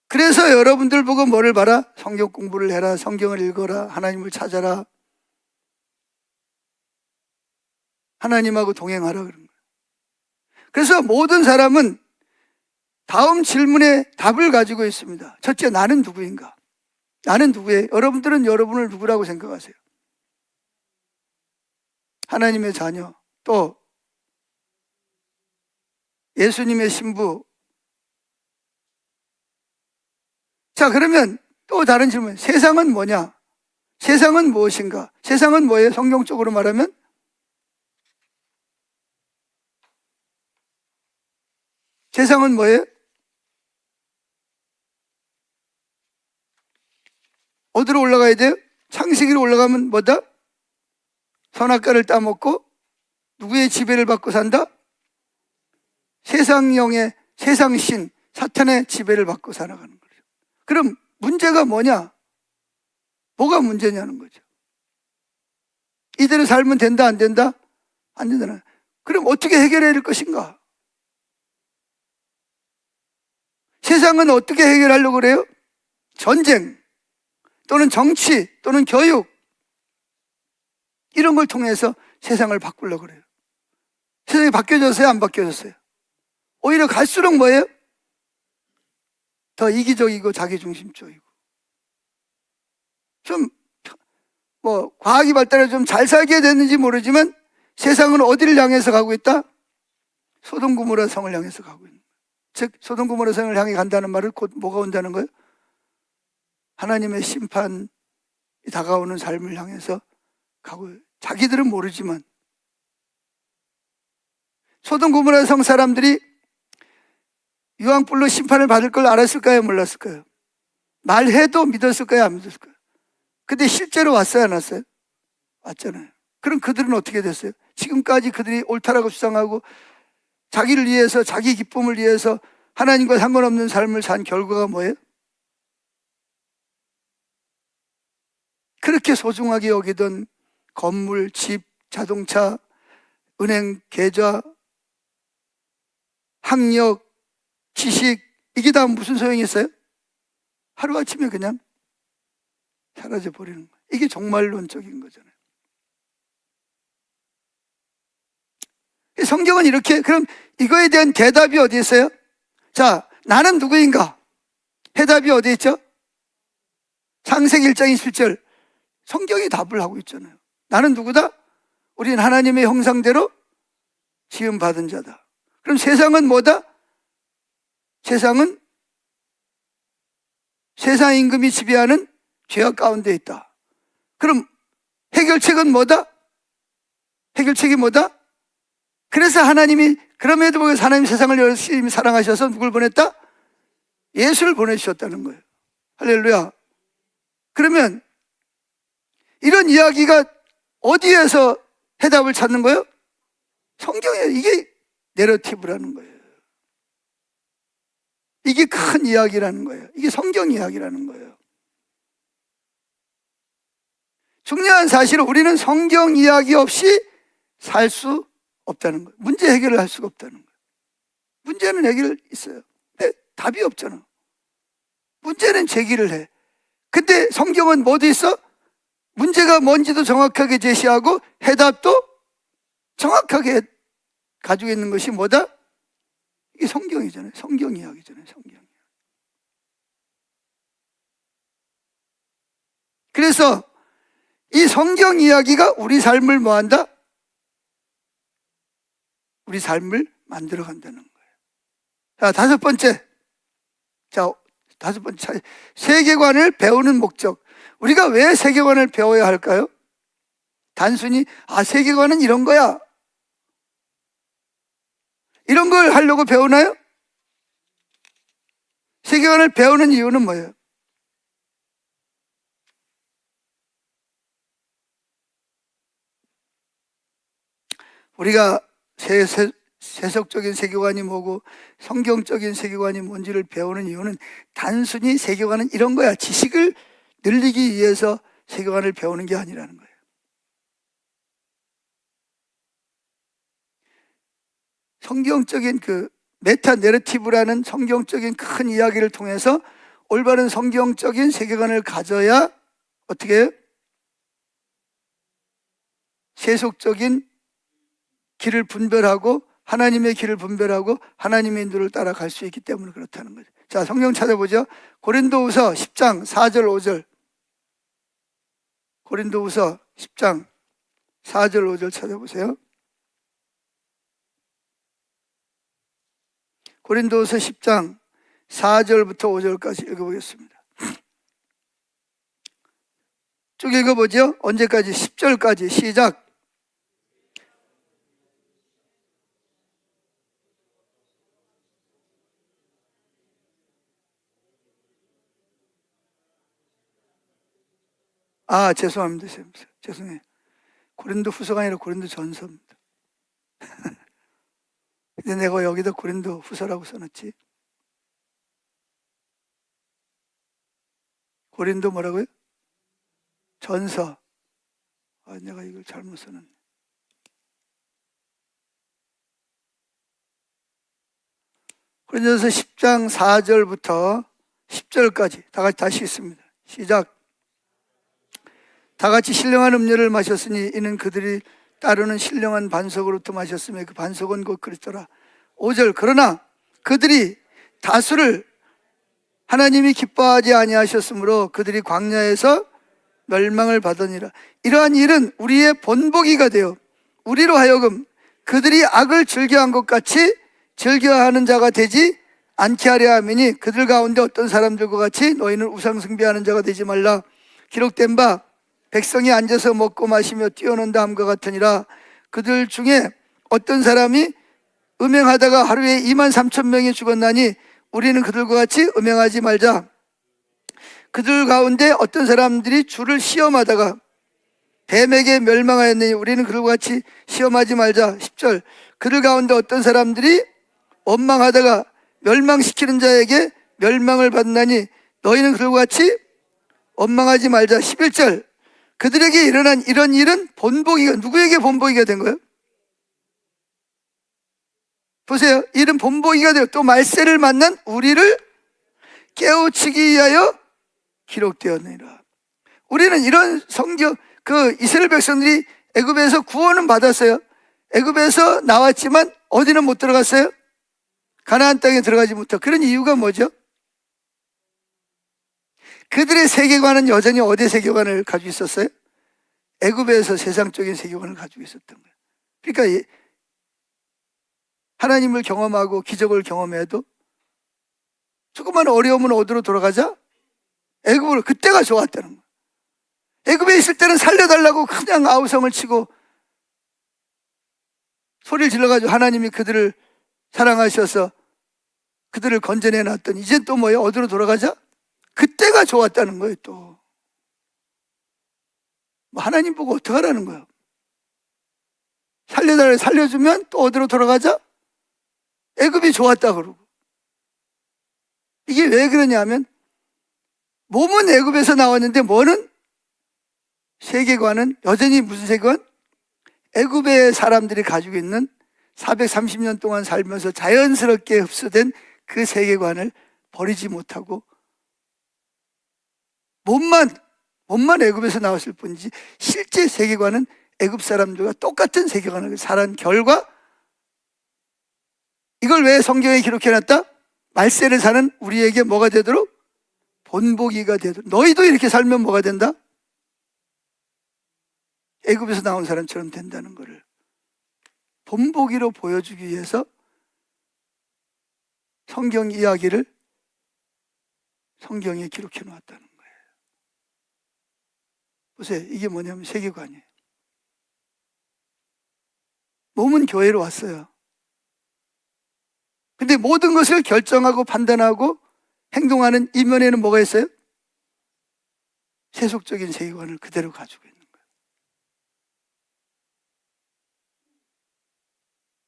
그래서 여러분들 보고 뭐를 봐라? 성경 공부를 해라, 성경을 읽어라, 하나님을 찾아라, 하나님하고 동행하라 그런 거예요. 그래서 모든 사람은 다음 질문에 답을 가지고 있습니다. 첫째, 나는 누구인가? 나는 누구예요? 여러분들은 여러분을 누구라고 생각하세요? 하나님의 자녀, 또 예수님의 신부. 자, 그러면 또 다른 질문, 세상은 뭐냐? 세상은 무엇인가? 세상은 뭐예요? 성경적으로 말하면 세상은 뭐예요? 어디로 올라가야 돼요? 창세기로 올라가면 뭐다? 선악과를 따먹고 누구의 지배를 받고 산다? 세상령의, 세상신, 사탄의 지배를 받고 살아가는 거죠. 그럼 문제가 뭐냐? 뭐가 문제냐는 거죠. 이대로 살면 된다, 안 된다? 안 된다. 그럼 어떻게 해결해야 될 것인가? 세상은 어떻게 해결하려고 그래요? 전쟁 또는 정치 또는 교육, 이런 걸 통해서 세상을 바꾸려고 그래요. 세상이 바뀌어졌어요? 안 바뀌어졌어요? 오히려 갈수록 뭐예요? 더 이기적이고 자기중심적이고, 좀 과학이 발달해 좀 잘 살게 됐는지 모르지만 세상은 어디를 향해서 가고 있다? 소돔 고모라 성을 향해서 가고 있는 거예요. 즉 소돔 고모라 성을 향해 간다는 말은 곧 뭐가 온다는 거예요? 하나님의 심판이 다가오는 삶을 향해서 가고, 자기들은 모르지만 소돔 고모라 성 사람들이 유황불로 심판을 받을 걸 알았을까요? 몰랐을까요? 말해도 믿었을까요? 안 믿었을까요? 근데 실제로 왔어요? 안 왔어요? 왔잖아요. 그럼 그들은 어떻게 됐어요? 지금까지 그들이 옳다라고 주장하고 자기를 위해서, 자기 기쁨을 위해서 하나님과 상관없는 삶을 산 결과가 뭐예요? 그렇게 소중하게 여기던 건물, 집, 자동차, 은행 계좌, 학력, 지식, 이게 다 무슨 소용이 있어요? 하루아침에 그냥 사라져 버리는 거예요. 이게 종말론적인 거잖아요. 성경은 이렇게, 그럼 이거에 대한 대답이 어디 있어요? 자, 나는 누구인가? 해답이 어디 있죠? 창세기 1장 27절, 성경이 답을 하고 있잖아요. 나는 누구다? 우리는 하나님의 형상대로 지음받은 자다. 그럼 세상은 뭐다? 세상은 세상 임금이 지배하는 죄악 가운데 있다. 그럼 해결책은 뭐다? 해결책이 뭐다? 그래서 하나님이, 그럼에도 불구하고 하나님 세상을 열심히 사랑하셔서 누굴 보냈다? 예수를 보내주셨다는 거예요. 할렐루야. 그러면 이런 이야기가 어디에서 해답을 찾는 거예요? 성경이에요. 이게 내러티브라는 거예요. 이게 큰 이야기라는 거예요. 이게 성경 이야기라는 거예요. 중요한 사실은 우리는 성경 이야기 없이 살 수 없다는 거예요. 문제 해결을 할 수가 없다는 거예요. 문제는 해결 있어요. 근데 답이 없잖아. 문제는 제기를 해. 근데 성경은 뭐도 있어? 문제가 뭔지도 정확하게 제시하고 해답도 정확하게 가지고 있는 것이 뭐다? 이게 성경이잖아요. 성경 이야기잖아요. 성경. 그래서 이 성경 이야기가 우리 삶을 뭐한다? 우리 삶을 만들어 간다는 거예요. 자, 다섯 번째. 세계관을 배우는 목적. 우리가 왜 세계관을 배워야 할까요? 단순히 세계관은 이런 거야, 이런 걸 하려고 배우나요? 세계관을 배우는 이유는 뭐예요? 우리가 세속적인 세계관이 뭐고 성경적인 세계관이 뭔지를 배우는 이유는 단순히 세계관은 이런 거야, 지식을 늘리기 위해서 세계관을 배우는 게 아니라는 거예요. 성경적인 그 메타 내러티브라는 성경적인 큰 이야기를 통해서 올바른 성경적인 세계관을 가져야 어떻게 해요? 세속적인 길을 분별하고 하나님의 길을 분별하고 하나님의 인도를 따라갈 수 있기 때문에 그렇다는 거죠. 자, 성경 찾아보죠. 고린도후서 10장 4절 5절. 고린도후서 10장 4절 5절 찾아보세요. 고린도후서 10장 4절부터 5절까지 읽어보겠습니다. 쭉 읽어보죠. 언제까지? 10절까지 시작. 죄송합니다. 죄송해요. 고린도 후서가 아니라 고린도 전서입니다. 근데 내가 여기다 고린도 후서라고 써놨지. 고린도 뭐라고요? 전서. 내가 이걸 잘못 써놨네. 고린도서 10장 4절부터 10절까지 다 같이 다시 읽습니다. 시작. 다 같이 신령한 음료를 마셨으니 이는 그들이 따르는 신령한 반석으로부터 마셨으며 그 반석은 곧 그리스도라. 5절. 그러나 그들이 다수를 하나님이 기뻐하지 아니하셨으므로 그들이 광야에서 멸망을 받으니라. 이러한 일은 우리의 본보기가 되어 우리로 하여금 그들이 악을 즐겨한 것 같이 즐겨하는 자가 되지 않게 하려 함이니 그들 가운데 어떤 사람들과 같이 너희는 우상 숭배하는 자가 되지 말라. 기록된 바 백성이 앉아서 먹고 마시며 뛰어논다 함과 같으니라. 그들 중에 어떤 사람이 음행하다가 하루에 2만 3천 명이 죽었나니 우리는 그들과 같이 음행하지 말자. 그들 가운데 어떤 사람들이 주를 시험하다가 뱀에게 멸망하였느니 우리는 그들과 같이 시험하지 말자. 10절. 그들 가운데 어떤 사람들이 원망하다가 멸망시키는 자에게 멸망을 받나니 너희는 그들과 같이 원망하지 말자. 11절. 그들에게 일어난 이런 일은 본보기가, 누구에게 본보기가 된 거예요? 보세요. 이는 본보기가 되어 또 말세를 만난 우리를 깨우치기 위하여 기록되었느니라. 우리는 이런 성경, 이스라엘 백성들이 애굽에서 구원은 받았어요. 애굽에서 나왔지만 어디는 못 들어갔어요? 가나안 땅에 들어가지 못하고. 그런 이유가 뭐죠? 그들의 세계관은 여전히 어디의 세계관을 가지고 있었어요? 애굽에서 세상적인 세계관을 가지고 있었던 거예요. 그러니까 하나님을 경험하고 기적을 경험해도 조금만 어려우면 어디로 돌아가자? 애굽으로. 그때가 좋았다는 거예요. 애굽에 있을 때는 살려달라고 그냥 아우성을 치고 소리를 질러가지고 하나님이 그들을 사랑하셔서 그들을 건져내 놨더니 이제 또 뭐예요? 어디로 돌아가자? 그때가 좋았다는 거예요. 또 뭐 하나님 보고 어떡하라는 거예요? 살려달라고 살려주면 또 어디로 돌아가자? 애굽이 좋았다 그러고. 이게 왜 그러냐면 몸은 애굽에서 나왔는데 뭐는? 세계관은 여전히 무슨 세계관? 애굽의 사람들이 가지고 있는 430년 동안 살면서 자연스럽게 흡수된 그 세계관을 버리지 못하고 몸만 애굽에서 나왔을 뿐이지 실제 세계관은 애굽 사람들과 똑같은 세계관을 살한 결과, 이걸 왜 성경에 기록해놨다? 말세를 사는 우리에게 뭐가 되도록? 본보기가 되도록. 너희도 이렇게 살면 뭐가 된다? 애굽에서 나온 사람처럼 된다는 것을 본보기로 보여주기 위해서 성경 이야기를 성경에 기록해 놓았다는 거예요. 보세요. 이게 뭐냐면 세계관이에요. 몸은 교회로 왔어요. 근데 모든 것을 결정하고 판단하고 행동하는 이면에는 뭐가 있어요? 세속적인 세계관을 그대로 가지고 있는 거예요.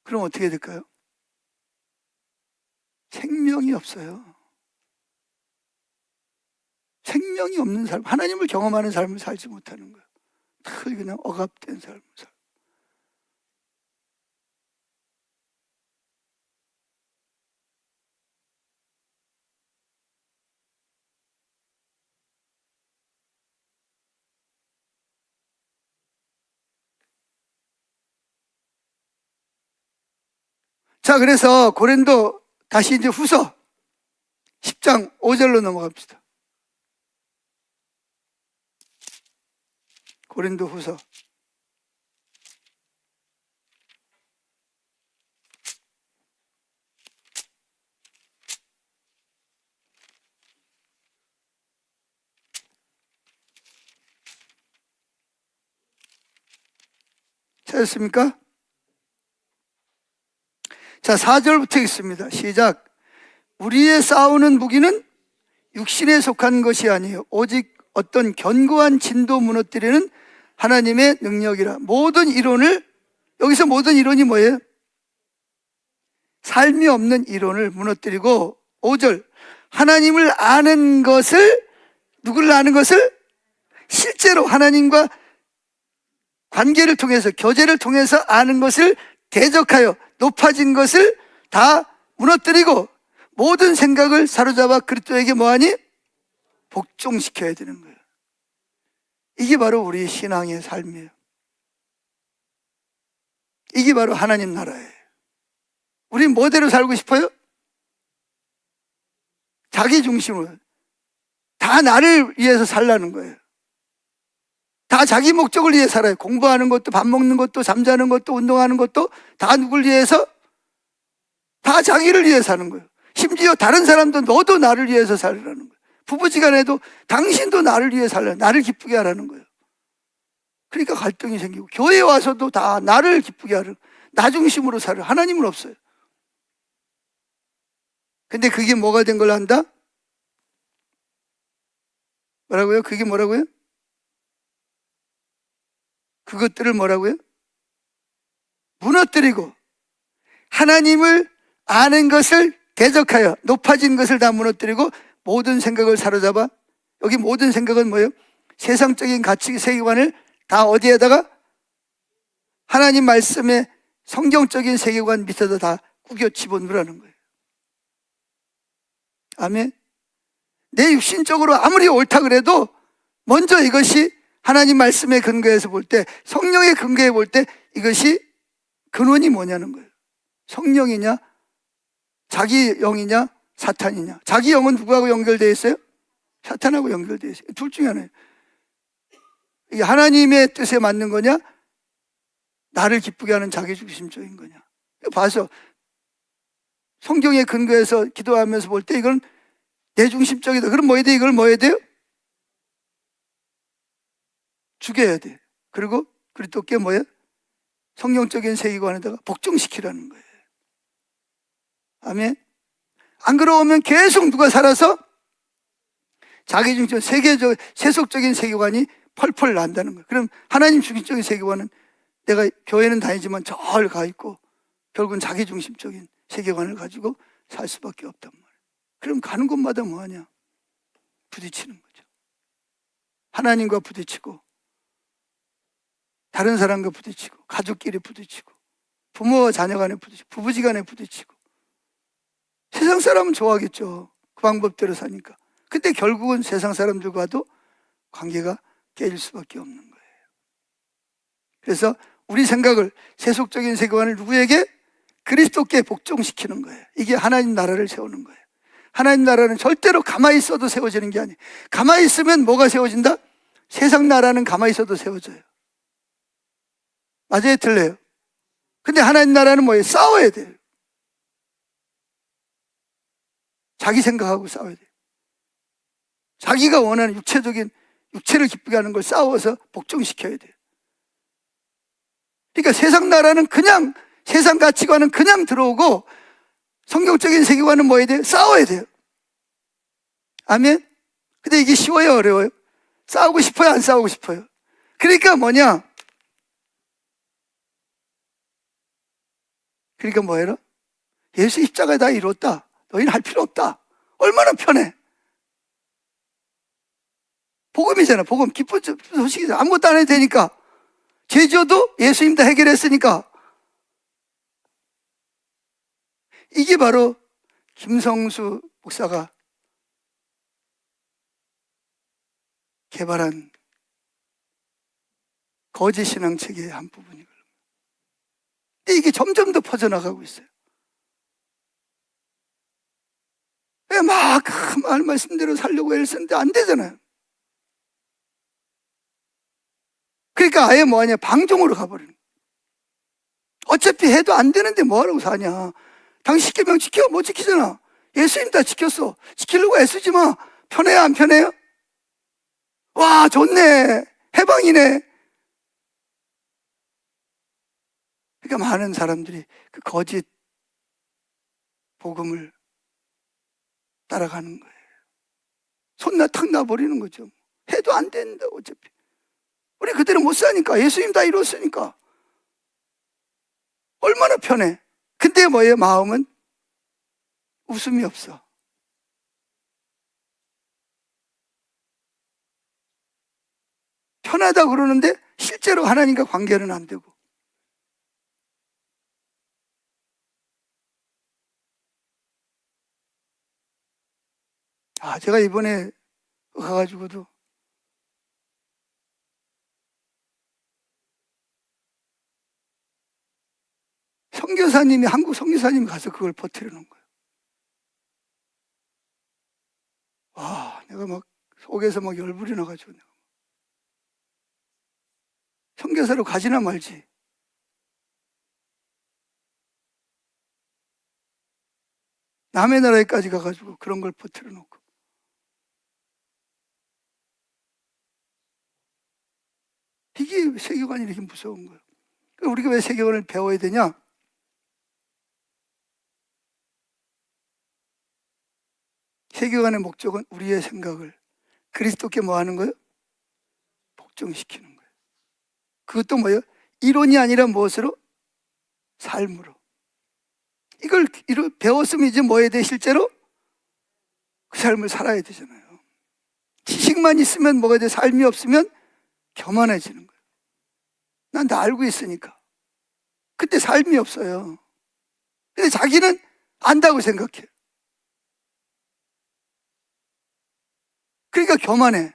그럼 어떻게 될까요? 생명이 없어요. 생명이 없는 삶, 하나님을 경험하는 삶을 살지 못하는 거예요. 늘 그냥 억압된 삶을 살고. 자, 그래서 고린도 다시 이제 후서 10장 5절로 넘어갑시다. 고린도 후서. 찾았습니까? 자, 4절부터 있습니다. 시작. 우리의 싸우는 무기는 육신에 속한 것이 아니에요. 오직 어떤 견고한 진도 무너뜨리는 하나님의 능력이라. 모든 이론을, 여기서 모든 이론이 뭐예요? 삶이 없는 이론을 무너뜨리고, 5절. 하나님을 아는 것을, 누구를 아는 것을? 실제로 하나님과 관계를 통해서, 교제를 통해서 아는 것을 대적하여 높아진 것을 다 무너뜨리고 모든 생각을 사로잡아 그리스도에게 뭐하니? 복종시켜야 되는 거예요. 이게 바로 우리 신앙의 삶이에요. 이게 바로 하나님 나라예요. 우리 뭐대로 살고 싶어요? 자기 중심으로. 다 나를 위해서 살라는 거예요. 다 자기 목적을 위해 살아요. 공부하는 것도, 밥 먹는 것도, 잠자는 것도, 운동하는 것도 다 누굴 위해서? 다 자기를 위해 사는 거예요. 심지어 다른 사람도 너도 나를 위해서 살라는 거예요. 부부지간에도 당신도 나를 위해 살라, 나를 기쁘게 하라는 거예요. 그러니까 갈등이 생기고, 교회에 와서도 다 나를 기쁘게 하라는, 나 중심으로 살아. 하나님은 없어요. 근데 그게 뭐가 된 걸 한다? 뭐라고요? 그게 뭐라고요? 그것들을 뭐라고요? 무너뜨리고 하나님을 아는 것을 대적하여 높아진 것을 다 무너뜨리고 모든 생각을 사로잡아. 여기 모든 생각은 뭐예요? 세상적인 가치 세계관을 다 어디에다가? 하나님 말씀의 성경적인 세계관 밑에다 다 구겨 집어넣으라는 거예요. 아멘. 내 육신적으로 아무리 옳다 그래도 먼저 이것이 하나님 말씀의 근거에서 볼 때, 성령의 근거에 볼 때 이것이 근원이 뭐냐는 거예요. 성령이냐, 자기 영이냐, 사탄이냐. 자기 영은 누구하고 연결되어 있어요? 사탄하고 연결되어 있어요. 둘 중에 하나예요. 이게 하나님의 뜻에 맞는 거냐, 나를 기쁘게 하는 자기 중심적인 거냐. 봐서 성경의 근거에서 기도하면서 볼 때 이건 내 중심적이다. 그럼 뭐 해야 돼요? 이걸 뭐 해야 돼요? 죽여야 돼. 그리고 그리스도께 뭐예요? 성경적인 세계관에다가 복종시키라는 거예요. 아멘. 안 그러면 계속 누가 살아서 자기중심, 세계적, 세속적인 세계관이 펄펄 난다는 거예요. 그럼 하나님 중심적인 세계관은 내가 교회는 다니지만 절 가 있고 결국은 자기중심적인 세계관을 가지고 살 수밖에 없단 말이에요. 그럼 가는 곳마다 뭐하냐? 부딪히는 거죠. 하나님과 부딪히고 다른 사람과 부딪히고 가족끼리 부딪히고 부모와 자녀 간에 부딪히고 부부지간에 부딪히고. 세상 사람은 좋아하겠죠. 그 방법대로 사니까. 근데 결국은 세상 사람들과도 관계가 깨질 수밖에 없는 거예요. 그래서 우리 생각을, 세속적인 세계관을 누구에게? 그리스도께 복종시키는 거예요. 이게 하나님 나라를 세우는 거예요. 하나님 나라는 절대로 가만히 있어도 세워지는 게 아니에요. 가만히 있으면 뭐가 세워진다? 세상 나라는 가만히 있어도 세워져요. 맞아요, 틀려요? 근데 하나님 나라는 뭐예요? 싸워야 돼요. 자기 생각하고 싸워야 돼요. 자기가 원하는 육체를 기쁘게 하는 걸 싸워서 복종시켜야 돼요. 그러니까 세상 나라는 그냥, 세상 가치관은 그냥 들어오고 성경적인 세계관은 뭐 해야 돼요? 싸워야 돼요. 아멘? 근데 이게 쉬워요, 어려워요? 싸우고 싶어요, 안 싸우고 싶어요? 그러니까 뭐냐? 그러니까 뭐예요? 예수 십자가에 다 이뤘다. 너희는 할 필요 없다. 얼마나 편해. 복음이잖아. 복음. 기쁜 소식이잖아. 아무것도 안 해도 되니까. 제주도 예수님 다 해결했으니까. 이게 바로 김성수 목사가 개발한 거짓 신앙체계의 한 부분이거든요. 근데 이게 점점 더 퍼져나가고 있어요. 왜 막 말씀대로 살려고 애를 쓰는데 안 되잖아요. 그러니까 아예 뭐하냐, 방종으로 가버리는 거예요. 어차피 해도 안 되는데 뭐하라고 사냐. 당신 십계명 지켜? 못 지키잖아. 예수님 다 지켰어. 지키려고 애쓰지 마. 편해요, 안 편해요? 와, 좋네. 해방이네. 그러니까 많은 사람들이 그 거짓 복음을 따라가는 거예요. 손나 탁 놔버리는 거죠. 해도 안 된다, 어차피. 우리 그대로 못 사니까. 예수님 다 이뤘으니까. 얼마나 편해. 근데 뭐예요? 마음은 웃음이 없어. 편하다 그러는데 실제로 하나님과 관계는 안 되고. 제가 이번에 가가지고도 선교사님이, 한국 선교사님이 가서 그걸 퍼뜨려 놓은 거예요. 내가 막 속에서 막 열불이 나가지고 선교사로 가지나 말지. 남의 나라에까지 가가지고 그런 걸 퍼뜨려 놓고. 이게 세계관이 이렇게 무서운 거예요. 우리가 왜 세계관을 배워야 되냐? 세계관의 목적은 우리의 생각을 그리스도께 뭐 하는 거예요? 복종시키는 거예요. 그것도 뭐예요? 이론이 아니라 무엇으로? 삶으로. 이걸 배웠으면 이제 뭐 해야 돼? 실제로 그 삶을 살아야 되잖아요. 지식만 있으면 뭐가 돼? 삶이 없으면 교만해지는 거예요. 난 다 알고 있으니까. 근데 삶이 없어요. 근데 자기는 안다고 생각해요. 그러니까 교만해.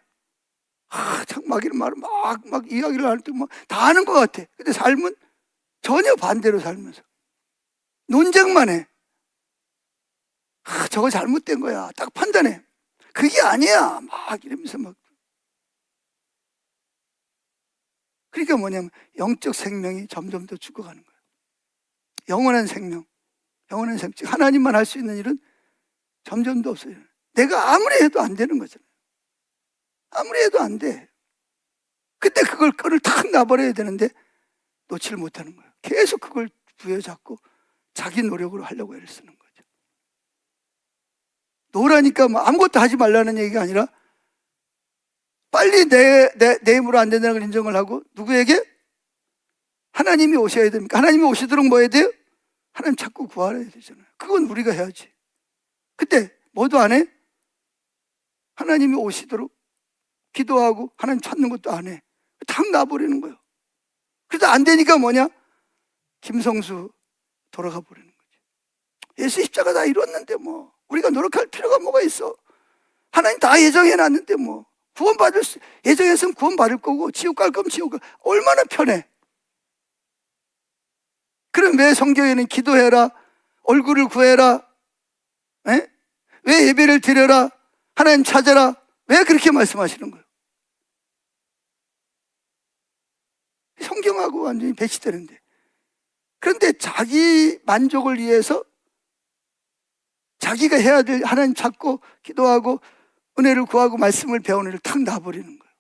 참 막 이런 말을 막 이야기를 할 때 막 다 아는 것 같아. 근데 삶은 전혀 반대로 살면서 논쟁만 해. 저거 잘못된 거야. 딱 판단해. 그게 아니야. 막 이러면서 막. 그러니까 뭐냐면 영적 생명이 점점 더 죽어가는 거예요. 영원한 생명. 영원한 생명. 즉 하나님만 할 수 있는 일은 점점 더 없어요. 내가 아무리 해도 안 되는 거잖아요. 아무리 해도 안 돼. 근데 그걸 끈을 탁 놔버려야 되는데 놓지를 못하는 거예요. 계속 그걸 부여잡고 자기 노력으로 하려고 애를 쓰는 거죠. 놓으라니까 뭐 아무것도 하지 말라는 얘기가 아니라 빨리 내 힘으로 안 된다는 걸 인정을 하고 누구에게? 하나님이 오셔야 됩니까? 하나님이 오시도록 뭐 해야 돼요? 하나님 자꾸 구하려야 되잖아요. 그건 우리가 해야지. 근데 뭐도 안 해? 하나님이 오시도록 기도하고 하나님 찾는 것도 안 해. 탁 놔버리는 거예요. 그래서 안 되니까 뭐냐? 김성수 돌아가 버리는 거지. 예수 십자가 다 이뤘는데 뭐 우리가 노력할 필요가 뭐가 있어? 하나님 다 예정해놨는데 뭐 구원받을 수, 예정했으면 구원받을 거고 지옥 갈 거면 지옥 가. 얼마나 편해. 그럼 왜 성경에는 기도해라, 얼굴을 구해라, 에? 왜 예배를 드려라, 하나님 찾아라, 왜 그렇게 말씀하시는 거예요? 성경하고 완전히 배치되는데. 그런데 자기 만족을 위해서 자기가 해야 될 하나님 찾고 기도하고 은혜를 구하고 말씀을 배우는 일을 탁 놔버리는 거예요.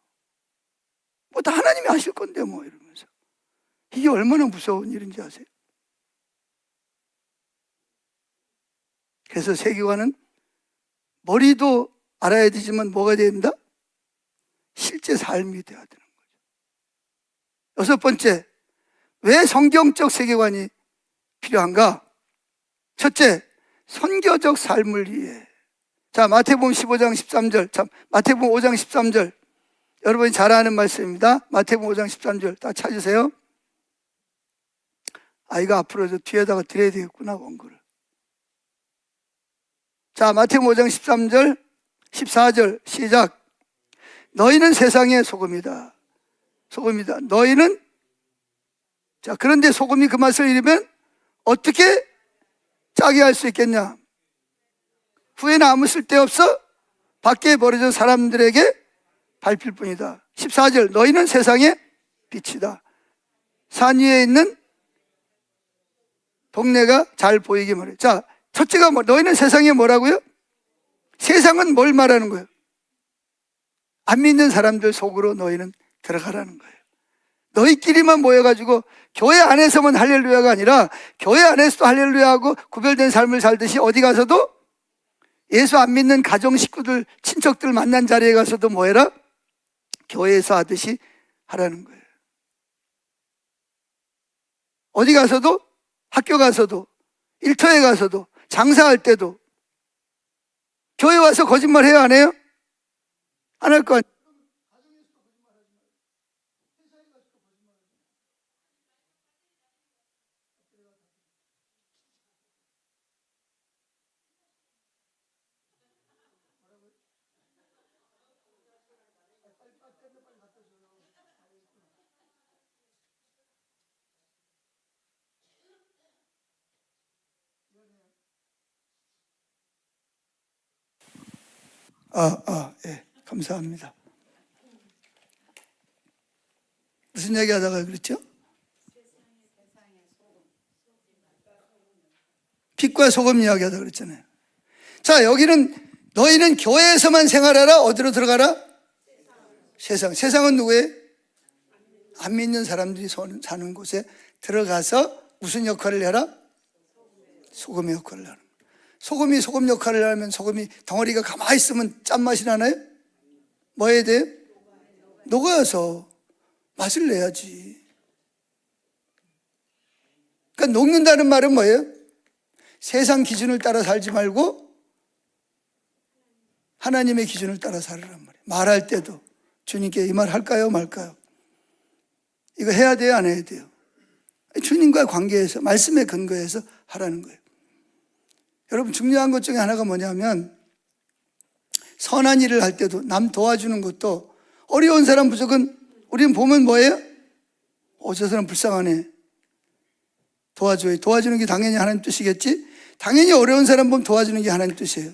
뭐 다 하나님이 하실 건데 뭐 이러면서. 이게 얼마나 무서운 일인지 아세요? 그래서 세계관은 머리도 알아야 되지만 뭐가 된다? 실제 삶이 돼야 되는 거죠. 여섯 번째, 왜 성경적 세계관이 필요한가? 첫째, 선교적 삶을 위해. 자, 마태복음 15장 13절. 자, 마태복음 5장 13절. 여러분이 잘 아는 말씀입니다. 마태복음 5장 13절. 다 찾으세요. 아, 이거 앞으로 저 뒤에다가 드려야 되겠구나, 원고를. 자, 마태복음 5장 13절, 14절 시작. 너희는 세상의 소금이다. 소금이다. 너희는, 자, 그런데 소금이 그 맛을 잃으면 어떻게 짜게 할 수 있겠냐? 후에는 아무 쓸데없어 밖에 버려진 사람들에게 밟힐 뿐이다. 14절, 너희는 세상의 빛이다. 산 위에 있는 동네가 잘 보이게 말해. 자, 첫째가 뭐, 너희는 세상에 뭐라고요? 세상은 뭘 말하는 거예요? 안 믿는 사람들 속으로 너희는 들어가라는 거예요. 너희끼리만 모여가지고 교회 안에서만 할렐루야가 아니라 교회 안에서도 할렐루야하고 구별된 삶을 살듯이 어디 가서도 예수 안 믿는 가정 식구들, 친척들 만난 자리에 가서도 뭐 해라? 교회에서 하듯이 하라는 거예요. 어디 가서도, 학교 가서도, 일터에 가서도, 장사할 때도. 교회 와서 거짓말 해요, 안 해요? 안 할 거 아니에요? 예, 감사합니다. 무슨 얘기 하다가 그랬죠? 빛과 소금 이야기 하다가 그랬잖아요. 자, 여기는 너희는 교회에서만 생활하라. 어디로 들어가라? 세상. 세상은 누구예요? 안 믿는 사람들이 사는 곳에 들어가서 무슨 역할을 해라? 소금의 역할을 하는 거예요. 소금이 소금 역할을 하면 소금이 덩어리가 가만히 있으면 짠맛이 나나요? 뭐 해야 돼요? 녹아서 맛을 내야지. 그러니까 녹는다는 말은 뭐예요? 세상 기준을 따라 살지 말고 하나님의 기준을 따라 살으란 말이에요. 말할 때도 주님께 이 말 할까요 말까요? 이거 해야 돼요 안 해야 돼요? 주님과 관계에서 말씀에 근거해서 하라는 거예요. 여러분, 중요한 것 중에 하나가 뭐냐면 선한 일을 할 때도 남 도와주는 것도 어려운 사람 무조건 우리는 보면 뭐예요? 저 사람 불쌍하네, 도와줘요. 도와주는 게 당연히 하나님 뜻이겠지? 당연히 어려운 사람 보면 도와주는 게 하나님 뜻이에요.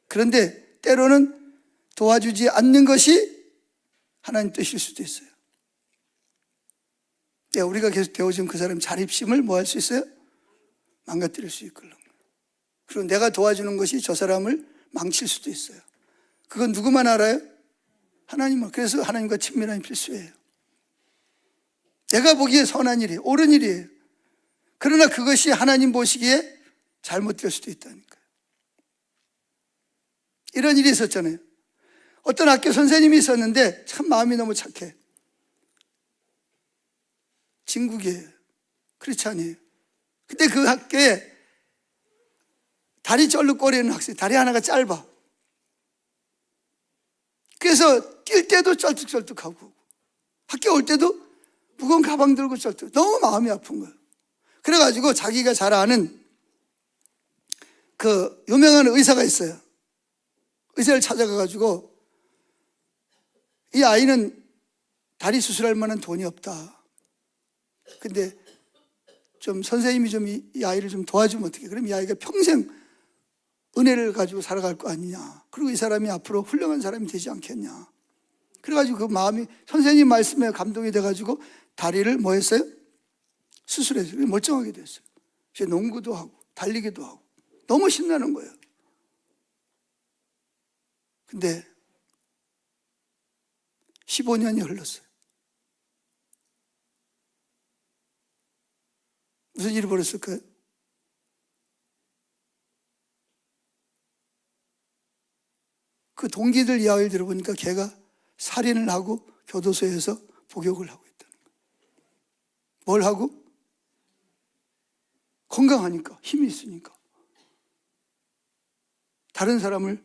그런데 때로는 도와주지 않는 것이 하나님 뜻일 수도 있어요. 우리가 계속 되어지면 그 사람 자립심을 뭐 할 수 있어요? 망가뜨릴 수 있거든요. 그리고 내가 도와주는 것이 저 사람을 망칠 수도 있어요. 그건 누구만 알아요? 하나님만. 그래서 하나님과 친밀함이 필수예요. 내가 보기에 선한 일이에요. 옳은 일이에요. 그러나 그것이 하나님 보시기에 잘못될 수도 있다니까요. 이런 일이 있었잖아요. 어떤 학교 선생님이 있었는데 참 마음이 너무 착해. 진국이에요. 크리스찬이에요. 근데 그 학교에 다리 쩔룩거리는 학생, 다리 하나가 짧아. 그래서 뛸 때도 쩔뚝쩔뚝하고 학교 올 때도 무거운 가방 들고 쩔뚝. 너무 마음이 아픈 거예요. 그래가지고 자기가 잘 아는 그 유명한 의사가 있어요. 의사를 찾아가가지고 이 아이는 다리 수술할 만한 돈이 없다. 근데 좀 선생님이 좀 이 아이를 좀 도와주면 어떡해. 그럼 이 아이가 평생 은혜를 가지고 살아갈 거 아니냐. 그리고 이 사람이 앞으로 훌륭한 사람이 되지 않겠냐. 그래가지고 그 마음이 선생님 말씀에 감동이 돼가지고 다리를 뭐 했어요? 수술했어요. 멀쩡하게 됐어요. 이제 농구도 하고 달리기도 하고 너무 신나는 거예요. 근데 15년이 흘렀어요. 무슨 일이 벌어졌을까요? 그 동기들 이야기를 들어보니까 걔가 살인을 하고 교도소에서 복역을 하고 있다는 거예요. 뭘 하고? 건강하니까, 힘이 있으니까. 다른 사람을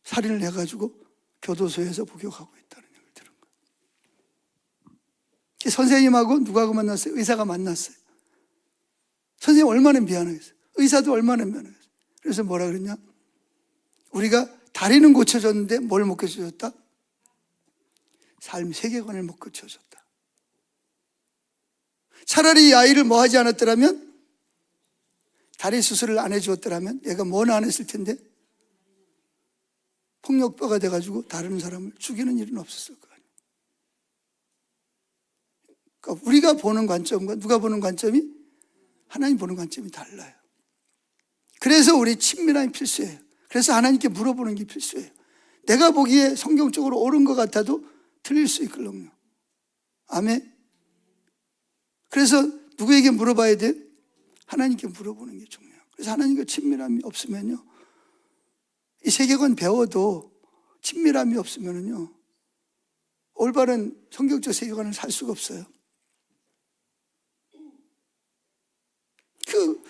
살인을 해가지고 교도소에서 복역하고 있다는 얘기를 들은 거예요. 선생님하고 누가 만났어요? 의사가 만났어요. 선생님 얼마나 미안하겠어요. 의사도 얼마나 미안하겠어요. 그래서 뭐라 그랬냐? 우리가 다리는 고쳐줬는데 뭘 못 고쳐줬다? 삶 세계관을 못 고쳐줬다. 차라리 이 아이를 뭐 하지 않았더라면, 다리 수술을 안 해주었더라면 얘가 뭐는 안 했을 텐데 폭력배가 돼가지고 다른 사람을 죽이는 일은 없었을 거 아니에요. 그러니까 우리가 보는 관점과 누가 보는 관점이, 하나님 보는 관점이 달라요. 그래서 우리 친밀함이 필수예요. 그래서 하나님께 물어보는 게 필수예요. 내가 보기에 성경적으로 옳은 것 같아도 틀릴 수 있거든요. 아멘. 그래서 누구에게 물어봐야 돼? 하나님께 물어보는 게 중요해요. 그래서 하나님과 친밀함이 없으면요, 이 세계관 배워도 친밀함이 없으면요 올바른 성경적 세계관을 살 수가 없어요. 그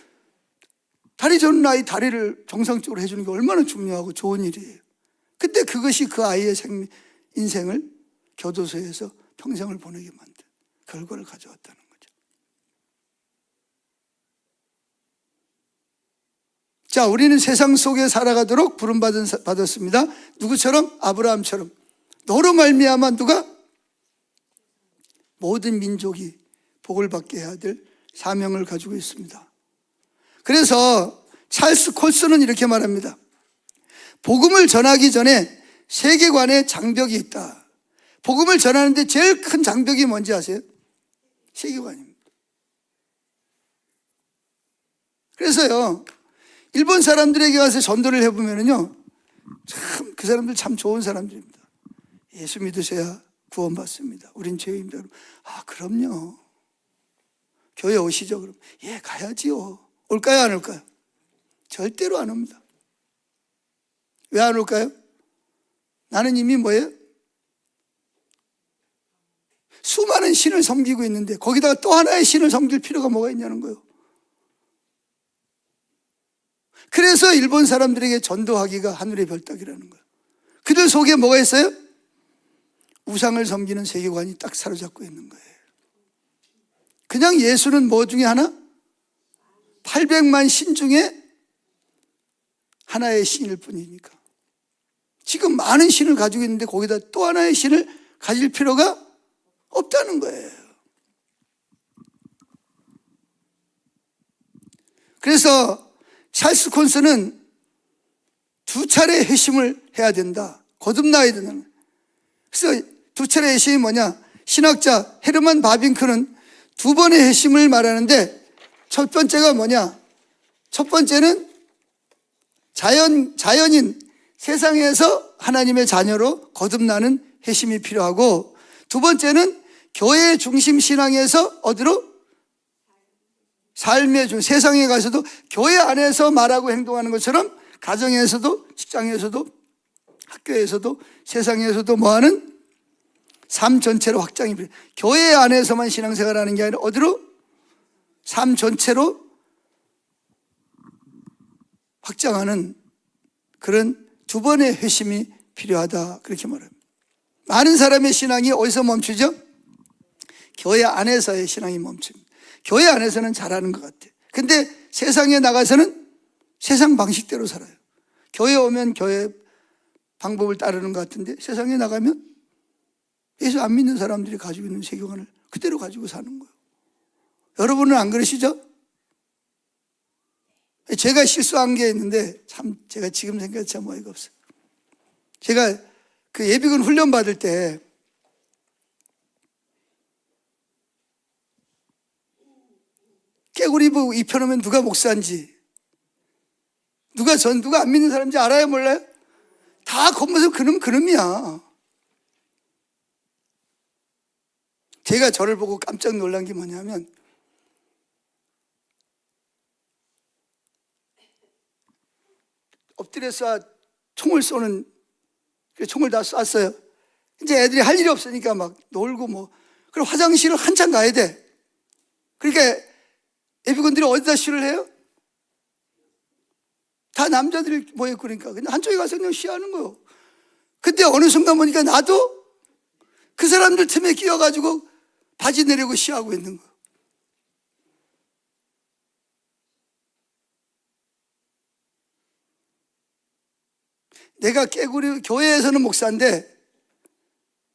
다리 저는 아이 다리를 정상적으로 해주는 게 얼마나 중요하고 좋은 일이에요. 근데 그것이 그 아이의 인생을 교도소에서 평생을 보내게 만든 결과를 가져왔다는 거죠. 자, 우리는 세상 속에 살아가도록 부름받았습니다. 누구처럼? 아브라함처럼. 너로 말미암아 누가? 모든 민족이 복을 받게 해야 될 사명을 가지고 있습니다. 그래서 찰스 콜슨은 이렇게 말합니다. 복음을 전하기 전에 세계관에 장벽이 있다. 복음을 전하는데 제일 큰 장벽이 뭔지 아세요? 세계관입니다. 그래서요, 일본 사람들에게 가서 전도를 해보면요, 참 그 사람들 참 좋은 사람들입니다. 예수 믿으셔야 구원받습니다. 우린 죄인입니다. 아, 그럼요. 교회 오시죠? 그럼 예, 가야지요. 올까요, 안 올까요? 절대로 안 옵니다. 왜 안 올까요? 나는 이미 뭐예요? 수많은 신을 섬기고 있는데 거기다가 또 하나의 신을 섬길 필요가 뭐가 있냐는 거예요. 그래서 일본 사람들에게 전도하기가 하늘의 별따기라는 거예요. 그들 속에 뭐가 있어요? 우상을 섬기는 세계관이 딱 사로잡고 있는 거예요. 그냥 예수는 뭐 중에 하나? 800만 신 중에 하나의 신일 뿐이니까. 지금 많은 신을 가지고 있는데 거기다 또 하나의 신을 가질 필요가 없다는 거예요. 그래서 찰스 콘스는 2차례 회심을 해야 된다. 거듭나야 된다. 그래서 2차례 회심이 뭐냐? 신학자 헤르만 바빙크는 2번의 회심을 말하는데, 첫 번째가 뭐냐? 첫 번째는 자연인 세상에서 하나님의 자녀로 거듭나는 회심이 필요하고, 두 번째는 교회 중심 신앙에서 어디로? 삶의 중, 세상에 가서도 교회 안에서 말하고 행동하는 것처럼 가정에서도, 직장에서도, 학교에서도, 세상에서도 뭐하는? 삶 전체로 확장이 필요해요. 교회 안에서만 신앙생활하는 게 아니라 어디로? 삶 전체로 확장하는 그런 두 번의 회심이 필요하다, 그렇게 말합니다. 많은 사람의 신앙이 어디서 멈추죠? 교회 안에서의 신앙이 멈춥니다. 교회 안에서는 잘하는 것 같아요. 근데 세상에 나가서는 세상 방식대로 살아요. 교회 오면 교회 방법을 따르는 것 같은데 세상에 나가면 예수 안 믿는 사람들이 가지고 있는 세계관을 그대로 가지고 사는 거예요. 여러분은 안 그러시죠? 제가 실수한 게 있는데 참 제가 지금 생각해 참 어이가 없어요. 제가 그 예비군 훈련 받을 때 깨구리 입혀놓으면 누가 목사인지 누가 안 믿는 사람인지 알아요, 몰라요? 다 겉모습 그놈이야. 제가 저를 보고 깜짝 놀란 게 뭐냐면 엎드려서 총을 쏘는, 총을 다 쐈어요. 이제 애들이 할 일이 없으니까 막 놀고 뭐, 그리고 화장실을 한참 가야 돼. 그러니까 예비군들이 어디다 쉬를 해요? 다 남자들이 모였고 그러니까 근데 한쪽에 가서 그냥 쉬하는 거예요. 근데 어느 순간 보니까 나도 그 사람들 틈에 끼어가지고 바지 내리고 쉬하고 있는 거예요. 내가 깨구리, 교회에서는 목사인데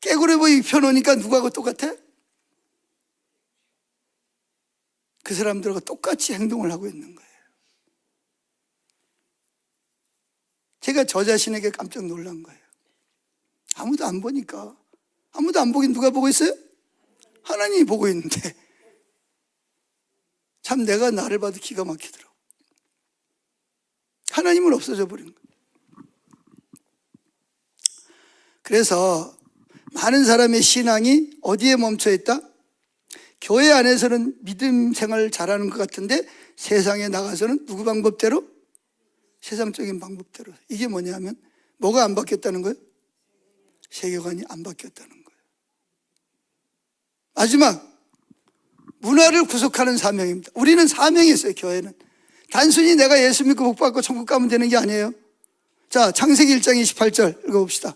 깨구리복 입혀놓으니까 누구하고 똑같아? 그 사람들하고 똑같이 행동을 하고 있는 거예요. 제가 저 자신에게 깜짝 놀란 거예요. 아무도 안 보니까. 아무도 안 보긴 누가 보고 있어요? 하나님이 보고 있는데 참 내가 나를 봐도 기가 막히더라고. 하나님은 없어져 버린 거예요. 그래서 많은 사람의 신앙이 어디에 멈춰 있다? 교회 안에서는 믿음 생활을 잘하는 것 같은데 세상에 나가서는 누구 방법대로? 세상적인 방법대로. 이게 뭐냐면 뭐가 안 바뀌었다는 거예요? 세계관이 안 바뀌었다는 거예요. 마지막, 문화를 구속하는 사명입니다. 우리는 사명이 있어요. 교회는 단순히 내가 예수 믿고 복 받고 천국 가면 되는 게 아니에요. 자, 창세기 1장 28절 읽어봅시다.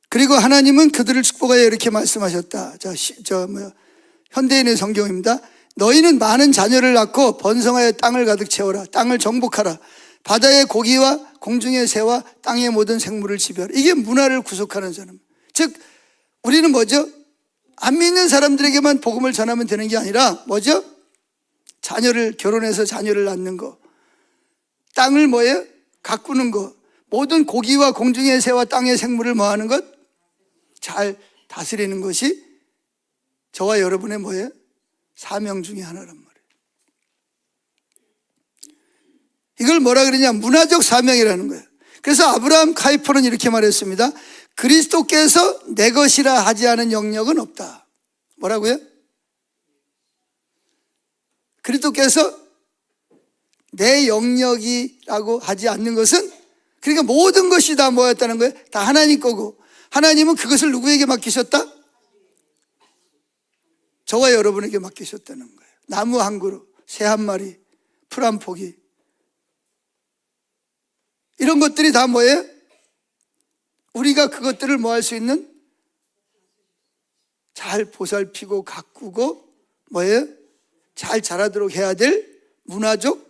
그리고 하나님은 그들을 축복하여 이렇게 말씀하셨다. 자, 현대인의 성경입니다. 너희는 많은 자녀를 낳고 번성하여 땅을 가득 채워라. 땅을 정복하라. 바다의 고기와 공중의 새와 땅의 모든 생물을 지배하라. 이게 문화를 구속하는 사람. 즉 우리는 뭐죠? 안 믿는 사람들에게만 복음을 전하면 되는 게 아니라 뭐죠? 결혼해서 자녀를 낳는 거, 땅을 뭐예요? 가꾸는 거, 모든 고기와 공중의 새와 땅의 생물을 뭐 하는 것? 잘 다스리는 것이 저와 여러분의 뭐예요? 사명 중에 하나란 말이에요. 이걸 뭐라 그러냐? 문화적 사명이라는 거예요. 그래서 아브라함 카이퍼는 이렇게 말했습니다. 그리스도께서 내 것이라 하지 않은 영역은 없다. 뭐라고요? 그리스도께서 내 영역이라고 하지 않는 것은, 그러니까 모든 것이 다 뭐였다는 거예요? 다 하나님 거고, 하나님은 그것을 누구에게 맡기셨다? 저와 여러분에게 맡기셨다는 거예요. 나무 한 그루, 새 한 마리, 풀 한 포기, 이런 것들이 다 뭐예요? 우리가 그것들을 뭐 할 수 있는? 잘 보살피고 가꾸고 뭐예요? 잘 자라도록 해야 될 문화적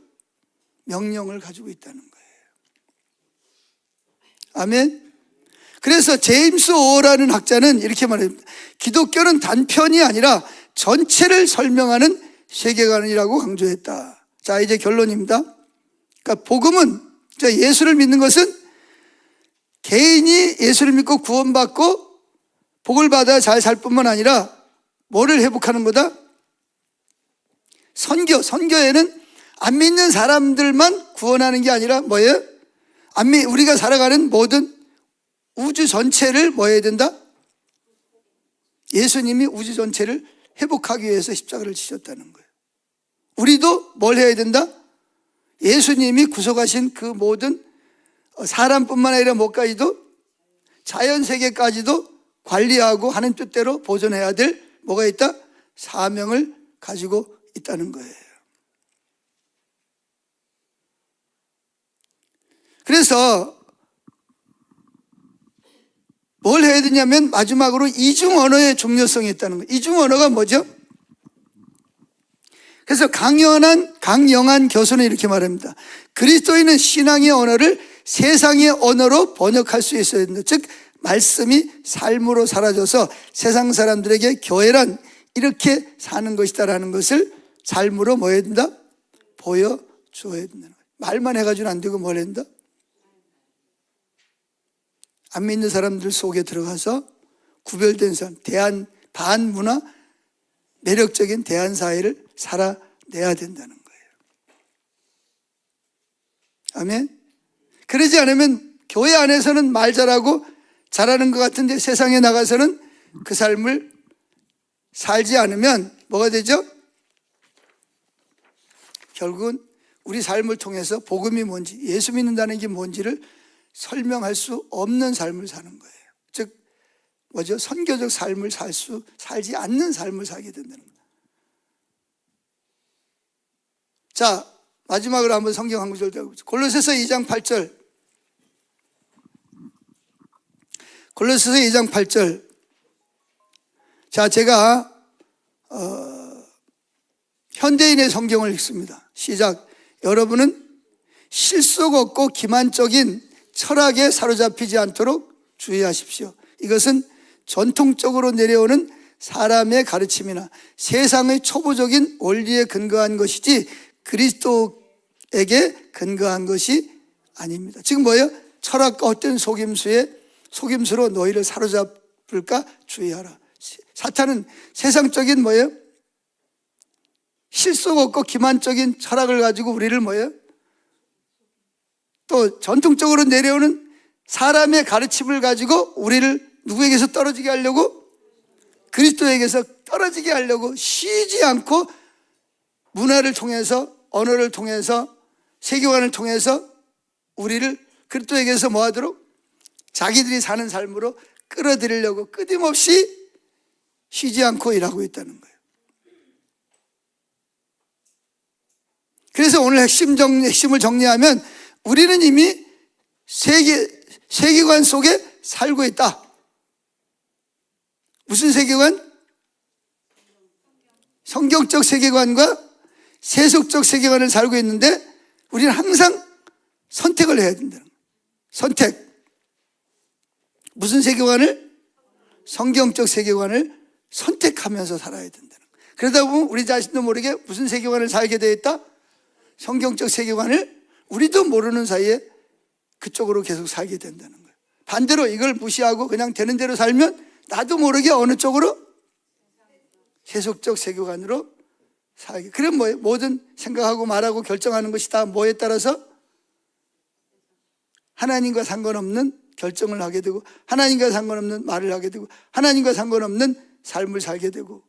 명령을 가지고 있다는 거예요. 아멘. 그래서 제임스 오어라는 학자는 이렇게 말합니다. 기독교는 단편이 아니라 전체를 설명하는 세계관이라고 강조했다. 자, 이제 결론입니다. 그러니까 복음은, 예수를 믿는 것은 개인이 예수를 믿고 구원받고 복을 받아 잘 살 뿐만 아니라 뭐를 회복하는 거다? 선교에는 안 믿는 사람들만 구원하는 게 아니라 뭐예요? 우리가 살아가는 모든 우주 전체를 뭐 해야 된다? 예수님이 우주 전체를 회복하기 위해서 십자가를 지셨다는 거예요. 우리도 뭘 해야 된다? 예수님이 구속하신 그 모든 사람뿐만 아니라 뭐까지도 자연세계까지도 관리하고 하는 뜻대로 보존해야 될 뭐가 있다? 사명을 가지고 있다는 거예요. 그래서 뭘 해야 되냐면 마지막으로 이중 언어의 중요성이 있다는 거예요. 이중 언어가 뭐죠? 그래서 강영한 교수는 이렇게 말합니다. 그리스도인은 신앙의 언어를 세상의 언어로 번역할 수 있어야 된다. 즉 말씀이 삶으로 사라져서 세상 사람들에게 교회란 이렇게 사는 것이다라는 것을 삶으로 뭐 해야 된다? 보여줘야 된다는 거예요. 말만 해가지고는 안 되고 뭘 해야 된다? 안 믿는 사람들 속에 들어가서 구별된 사람, 반문화, 매력적인 대한사회를 살아내야 된다는 거예요. 아멘? 그러지 않으면 교회 안에서는 말 잘하고 잘하는 것 같은데 세상에 나가서는 그 삶을 살지 않으면 뭐가 되죠? 결국은 우리 삶을 통해서 복음이 뭔지, 예수 믿는다는 게 뭔지를 설명할 수 없는 삶을 사는 거예요. 즉 뭐죠? 선교적 삶을 살지 않는 삶을 살게 된다는 거예요. 자, 마지막으로 한번 성경 한 구절 더 보죠. 골로새서 2장 8절. 골로새서 2장 8절. 자, 제가 현대인의 성경을 읽습니다. 시작. 여러분은 실속 없고 기만적인 철학에 사로잡히지 않도록 주의하십시오. 이것은 전통적으로 내려오는 사람의 가르침이나 세상의 초보적인 원리에 근거한 것이지 그리스도에게 근거한 것이 아닙니다. 지금 뭐예요? 철학과 헛된 속임수로 너희를 사로잡을까 주의하라. 사탄은 세상적인 뭐예요? 실속 없고 기만적인 철학을 가지고 우리를 뭐예요? 또 전통적으로 내려오는 사람의 가르침을 가지고 우리를 누구에게서 떨어지게 하려고? 그리스도에게서 떨어지게 하려고 쉬지 않고 문화를 통해서, 언어를 통해서, 세계관을 통해서 우리를 그리스도에게서 뭐 하도록? 자기들이 사는 삶으로 끌어들이려고 끊임없이 쉬지 않고 일하고 있다는 거예요. 그래서 오늘 핵심을 정리하면 우리는 이미 세계관 속에 살고 있다. 무슨 세계관? 성경적 세계관과 세속적 세계관을 살고 있는데 우리는 항상 선택을 해야 된다는 거예요. 선택. 무슨 세계관을? 성경적 세계관을 선택하면서 살아야 된다는 거예요. 그러다 보면 우리 자신도 모르게 무슨 세계관을 살게 되어 있다? 성경적 세계관을 우리도 모르는 사이에 그쪽으로 계속 살게 된다는 거예요. 반대로 이걸 무시하고 그냥 되는 대로 살면 나도 모르게 어느 쪽으로? 세속적 세계관으로 살게. 그럼 뭐예요? 모든 생각하고 말하고 결정하는 것이 다 뭐에 따라서? 하나님과 상관없는 결정을 하게 되고 하나님과 상관없는 말을 하게 되고 하나님과 상관없는 삶을 살게 되고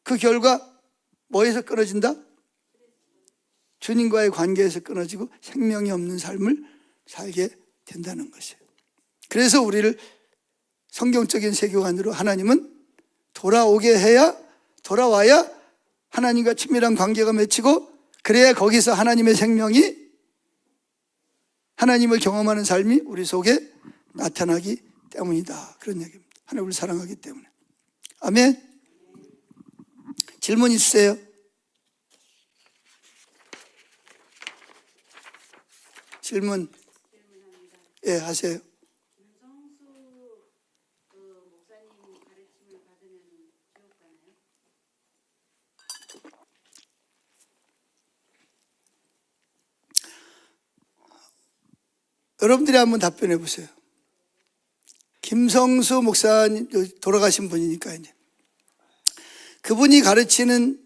그 결과 뭐에서 끊어진다? 주님과의 관계에서 끊어지고 생명이 없는 삶을 살게 된다는 것이에요. 그래서 우리를 성경적인 세계관으로 하나님은 돌아와야 하나님과 친밀한 관계가 맺히고 그래야 거기서 하나님의 생명이 하나님을 경험하는 삶이 우리 속에 나타나기 때문이다. 그런 얘기입니다. 하나님을 사랑하기 때문에. 아멘. 질문 있으세요? 질문. 예, 하세요. 김성수 목사님 가르침을 받으면 지옥 가나요? 여러분들이 한번 답변해 보세요. 김성수 목사님 돌아가신 분이니까 이제 그분이 가르치는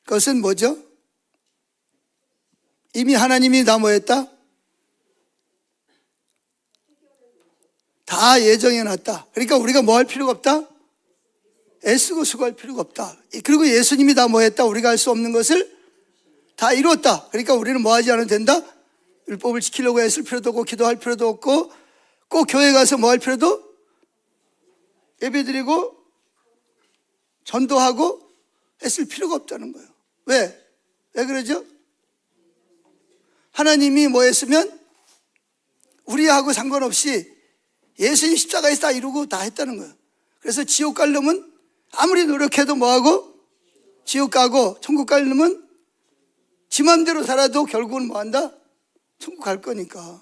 것은 뭐죠? 이미 하나님이 다 뭐했다? 다 예정해 놨다. 그러니까 우리가 뭐 할 필요가 없다? 애쓰고 수고할 필요가 없다. 그리고 예수님이 다 뭐 했다? 우리가 할 수 없는 것을 다 이뤘다. 그러니까 우리는 뭐 하지 않아도 된다? 율법을 지키려고 애쓸 필요도 없고 기도할 필요도 없고 꼭 교회 가서 뭐 할 필요도? 예배드리고 전도하고 애쓸 필요가 없다는 거예요. 왜? 왜 그러죠? 하나님이 뭐 했으면 우리하고 상관없이 예수님 십자가에서 다 이루고 다 했다는 거예요. 그래서 지옥 갈 놈은 아무리 노력해도 뭐하고? 지옥 가고, 천국 갈 놈은 지 맘대로 살아도 결국은 뭐 한다? 천국 갈 거니까.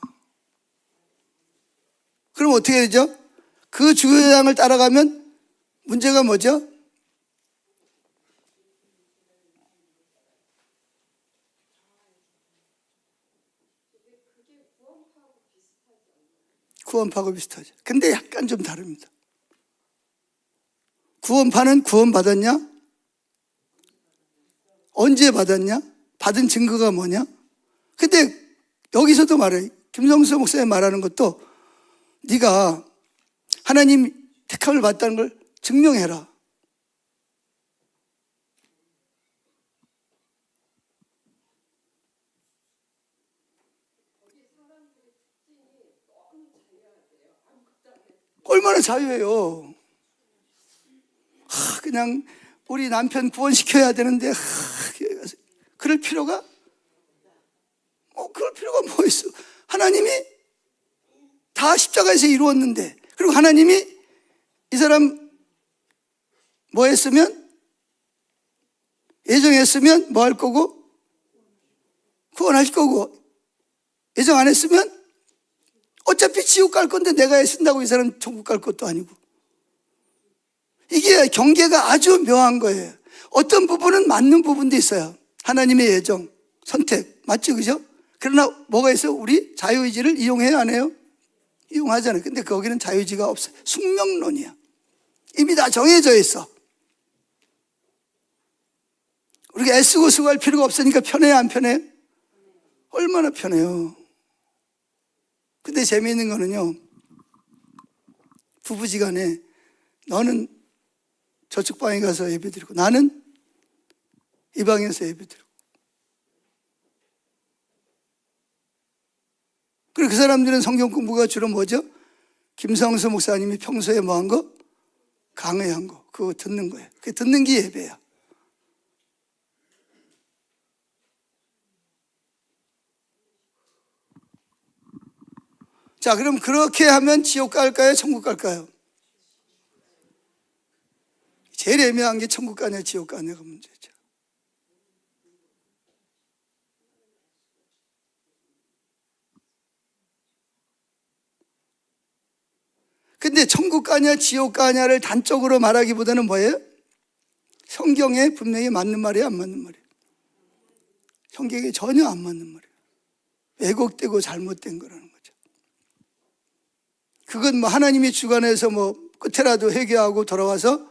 그럼 어떻게 되죠? 그 주장을 따라가면 문제가 뭐죠? 구원파하고 비슷하죠. 근데 약간 좀 다릅니다. 구원파는 구원받았냐? 언제 받았냐? 받은 증거가 뭐냐? 근데 여기서도 말해요. 김성수 목사님 말하는 것도 네가 하나님 택함을 받다는 걸 증명해라. 얼마나 자유해요. 그냥 우리 남편 구원시켜야 되는데 그럴 필요가? 그럴 필요가 뭐 있어. 하나님이 다 십자가에서 이루었는데, 그리고 하나님이 이 사람 뭐 했으면, 예정했으면 뭐 할 거고? 구원할 거고, 예정 안 했으면 어차피 지옥 갈 건데 내가 애쓴다고 이 사람 천국 갈 것도 아니고. 이게 경계가 아주 묘한 거예요. 어떤 부분은 맞는 부분도 있어요. 하나님의 예정, 선택, 맞죠? 그죠? 그러나 뭐가 있어요? 우리 자유의지를 이용해요, 안 해요? 이용하잖아요. 근데 거기는 자유의지가 없어요. 숙명론이야. 이미 다 정해져 있어. 우리가 애쓰고 수고할 필요가 없으니까 편해요, 안 편해요? 얼마나 편해요. 근데 재미있는 거는요, 부부지간에 너는 저쪽 방에 가서 예배드리고 나는 이 방에서 예배드리고, 그리고 그 사람들은 성경 공부가 주로 뭐죠? 김성수 목사님이 평소에 뭐 한 거? 강의한 거. 그거 듣는 거예요. 그 듣는 게 예배야. 자, 그럼 그렇게 하면 지옥 갈까요? 천국 갈까요? 제일 애매한 게 천국 가냐 지옥 가냐가 문제죠. 근데 천국 가냐 지옥 가냐를 단적으로 말하기보다는 뭐예요? 성경에 분명히 맞는 말이에요, 안 맞는 말이에요? 성경에 전혀 안 맞는 말이에요. 왜곡되고 잘못된 거라는 거죠. 그건 뭐 하나님이 주관해서 뭐 끝에라도 회개하고 돌아와서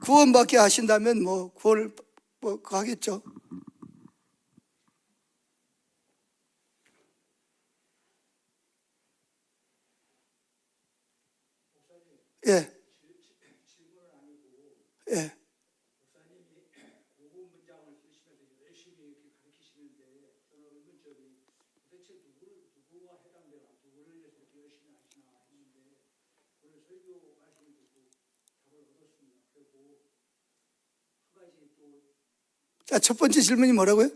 구원받게 하신다면 뭐 구원을 뭐 하겠죠. 예. 예. 자, 첫 번째 질문이 뭐라고요?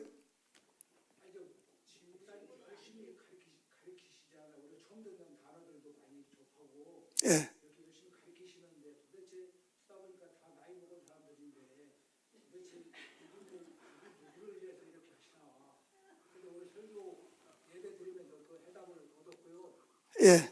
예. 예.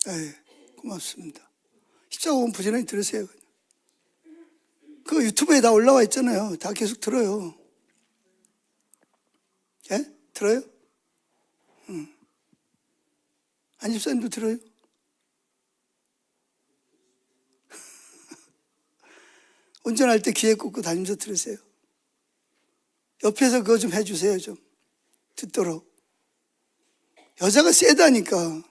예. 고맙습니다. 십자가 보면 부지런히 들으세요. 그 유튜브에 다 올라와 있잖아요. 다 계속 들어요. 예? 들어요? 안집사님도 들어요? 운전할 때 귀에 꽂고 다니면서 들으세요. 옆에서 그거 좀 해주세요. 좀 듣도록. 여자가 세다니까.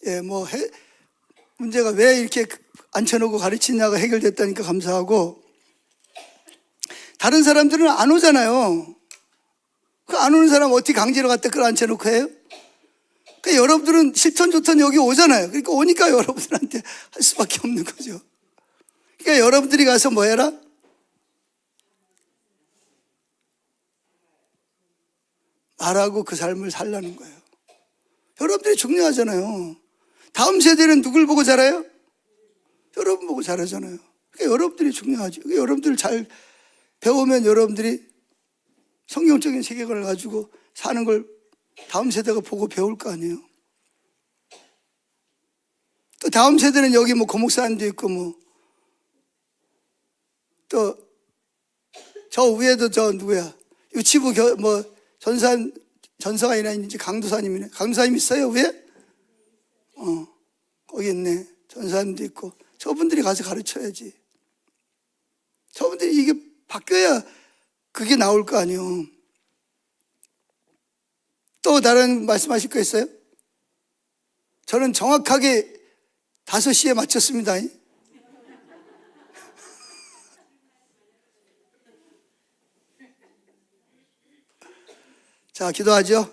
예, 문제가 왜 이렇게 앉혀놓고 가르치냐가 해결됐다니까 감사하고, 다른 사람들은 안 오잖아요. 그 안 오는 사람 어떻게 강제로 갖다 끌어앉혀놓고 해요? 그러니까 여러분들은 싫던 좋던 여기 오잖아요. 그러니까 오니까 여러분들한테 할 수밖에 없는 거죠. 그러니까 여러분들이 가서 뭐 해라? 말하고 그 삶을 살라는 거예요. 여러분들이 중요하잖아요. 다음 세대는 누굴 보고 자라요? 여러분 보고 자라잖아요. 그러니까 여러분들이 중요하죠. 그러니까 여러분들 잘 배우면 여러분들이 성경적인 세계관을 가지고 사는 걸 다음 세대가 보고 배울 거 아니에요. 또 다음 세대는 여기 뭐 고목사님도 있고 또 저 위에도 저 누구야? 유치부 전사가 있는지 강도사님이네. 강도사님 있어요 위에? 거기 있네. 전사님도 있고. 저분들이 가서 가르쳐야지. 저분들이 이게 바뀌어야 그게 나올 거 아니에요. 또 다른 말씀하실 거 있어요? 저는 정확하게 5시에 마쳤습니다. 자, 기도하죠.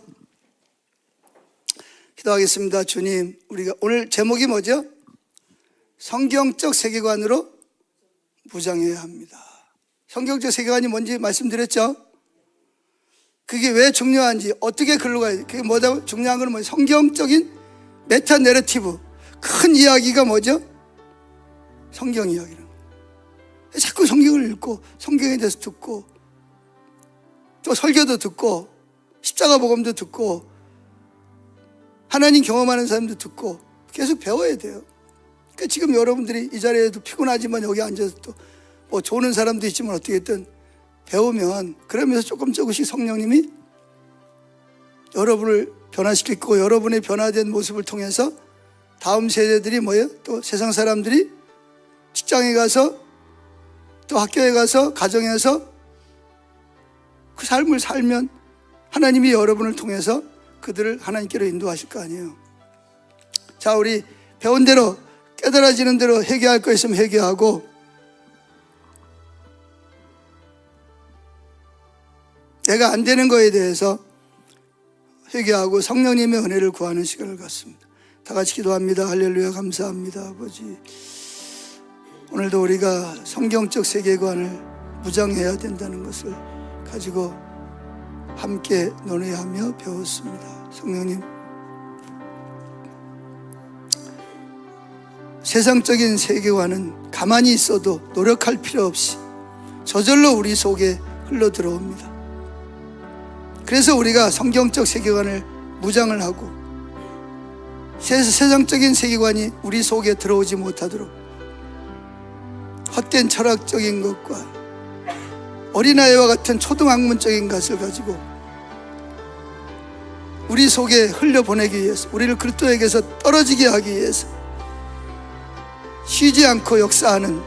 기도하겠습니다. 주님, 우리가 오늘 제목이 뭐죠? 성경적 세계관으로 무장해야 합니다. 성경적 세계관이 뭔지 말씀드렸죠? 그게 왜 중요한지, 어떻게 글로 가야 돼? 그게 뭐다? 중요한 건 뭐예요? 성경적인 메타 내러티브, 큰 이야기가 뭐죠? 성경 이야기는. 자꾸 성경을 읽고 성경에 대해서 듣고 또 설교도 듣고 십자가 복음도 듣고 하나님 경험하는 사람도 듣고 계속 배워야 돼요. 그러니까 지금 여러분들이 이 자리에도 피곤하지만 여기 앉아서 또 뭐 조는 사람도 있지만 어떻게든 배우면 그러면서 조금씩 성령님이 여러분을 변화시키고 여러분의 변화된 모습을 통해서 다음 세대들이 뭐예요? 또 세상 사람들이 직장에 가서 또 학교에 가서 가정에서 그 삶을 살면 하나님이 여러분을 통해서 그들을 하나님께로 인도하실 거 아니에요. 자, 우리 배운 대로 깨달아지는 대로 회개할 거 있으면 회개하고, 내가 안 되는 거에 대해서 회개하고 성령님의 은혜를 구하는 시간을 갖습니다. 다 같이 기도합니다. 할렐루야. 감사합니다. 아버지, 오늘도 우리가 성경적 세계관을 무장해야 된다는 것을 가지고 함께 논의하며 배웠습니다. 성령님, 세상적인 세계관은 가만히 있어도 노력할 필요 없이 저절로 우리 속에 흘러 들어옵니다. 그래서 우리가 성경적 세계관을 무장을 하고 세상적인 세계관이 우리 속에 들어오지 못하도록 헛된 철학적인 것과 어린아이와 같은 초등학문적인 것을 가지고 우리 속에 흘려보내기 위해서, 우리를 그리스도에게서 떨어지게 하기 위해서 쉬지 않고 역사하는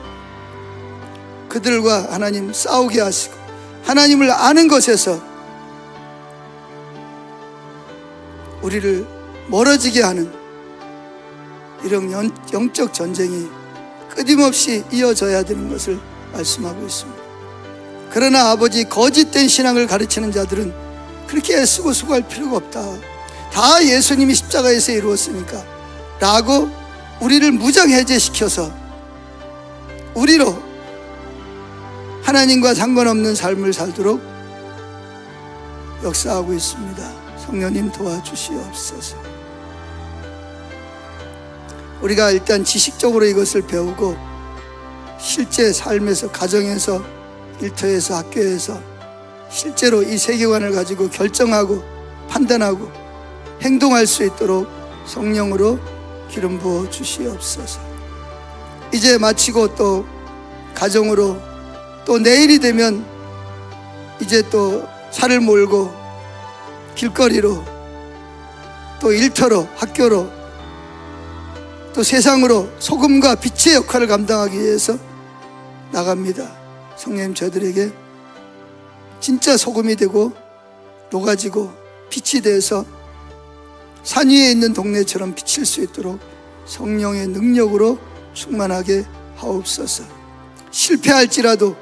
그들과 하나님 싸우게 하시고 하나님을 아는 것에서 우리를 멀어지게 하는 이런 영적 전쟁이 끊임없이 이어져야 되는 것을 말씀하고 있습니다. 그러나 아버지, 거짓된 신앙을 가르치는 자들은 그렇게 애쓰고 수고할 필요가 없다, 다 예수님이 십자가에서 이루었으니까 라고 우리를 무장해제시켜서 우리로 하나님과 상관없는 삶을 살도록 역사하고 있습니다. 성령님 도와주시옵소서. 우리가 일단 지식적으로 이것을 배우고 실제 삶에서, 가정에서, 일터에서, 학교에서 실제로 이 세계관을 가지고 결정하고 판단하고 행동할 수 있도록 성령으로 기름 부어 주시옵소서. 이제 마치고 또 가정으로, 또 내일이 되면 이제 또 차를 몰고 길거리로, 또 일터로, 학교로 또 세상으로 소금과 빛의 역할을 감당하기 위해서 나갑니다. 성령님, 저들에게 진짜 소금이 되고 녹아지고 빛이 돼서 산 위에 있는 동네처럼 비칠 수 있도록 성령의 능력으로 충만하게 하옵소서. 실패할지라도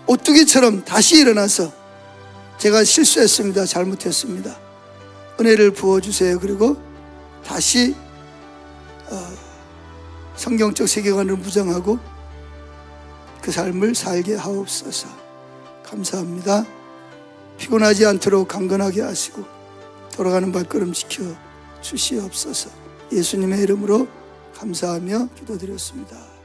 오뚜기처럼 다시 일어나서 제가 실수했습니다, 잘못했습니다, 은혜를 부어주세요. 그리고 다시 성경적 세계관을 무장하고 그 삶을 살게 하옵소서. 감사합니다. 피곤하지 않도록 강건하게 하시고 돌아가는 발걸음 지켜 주시옵소서. 예수님의 이름으로 감사하며 기도드렸습니다.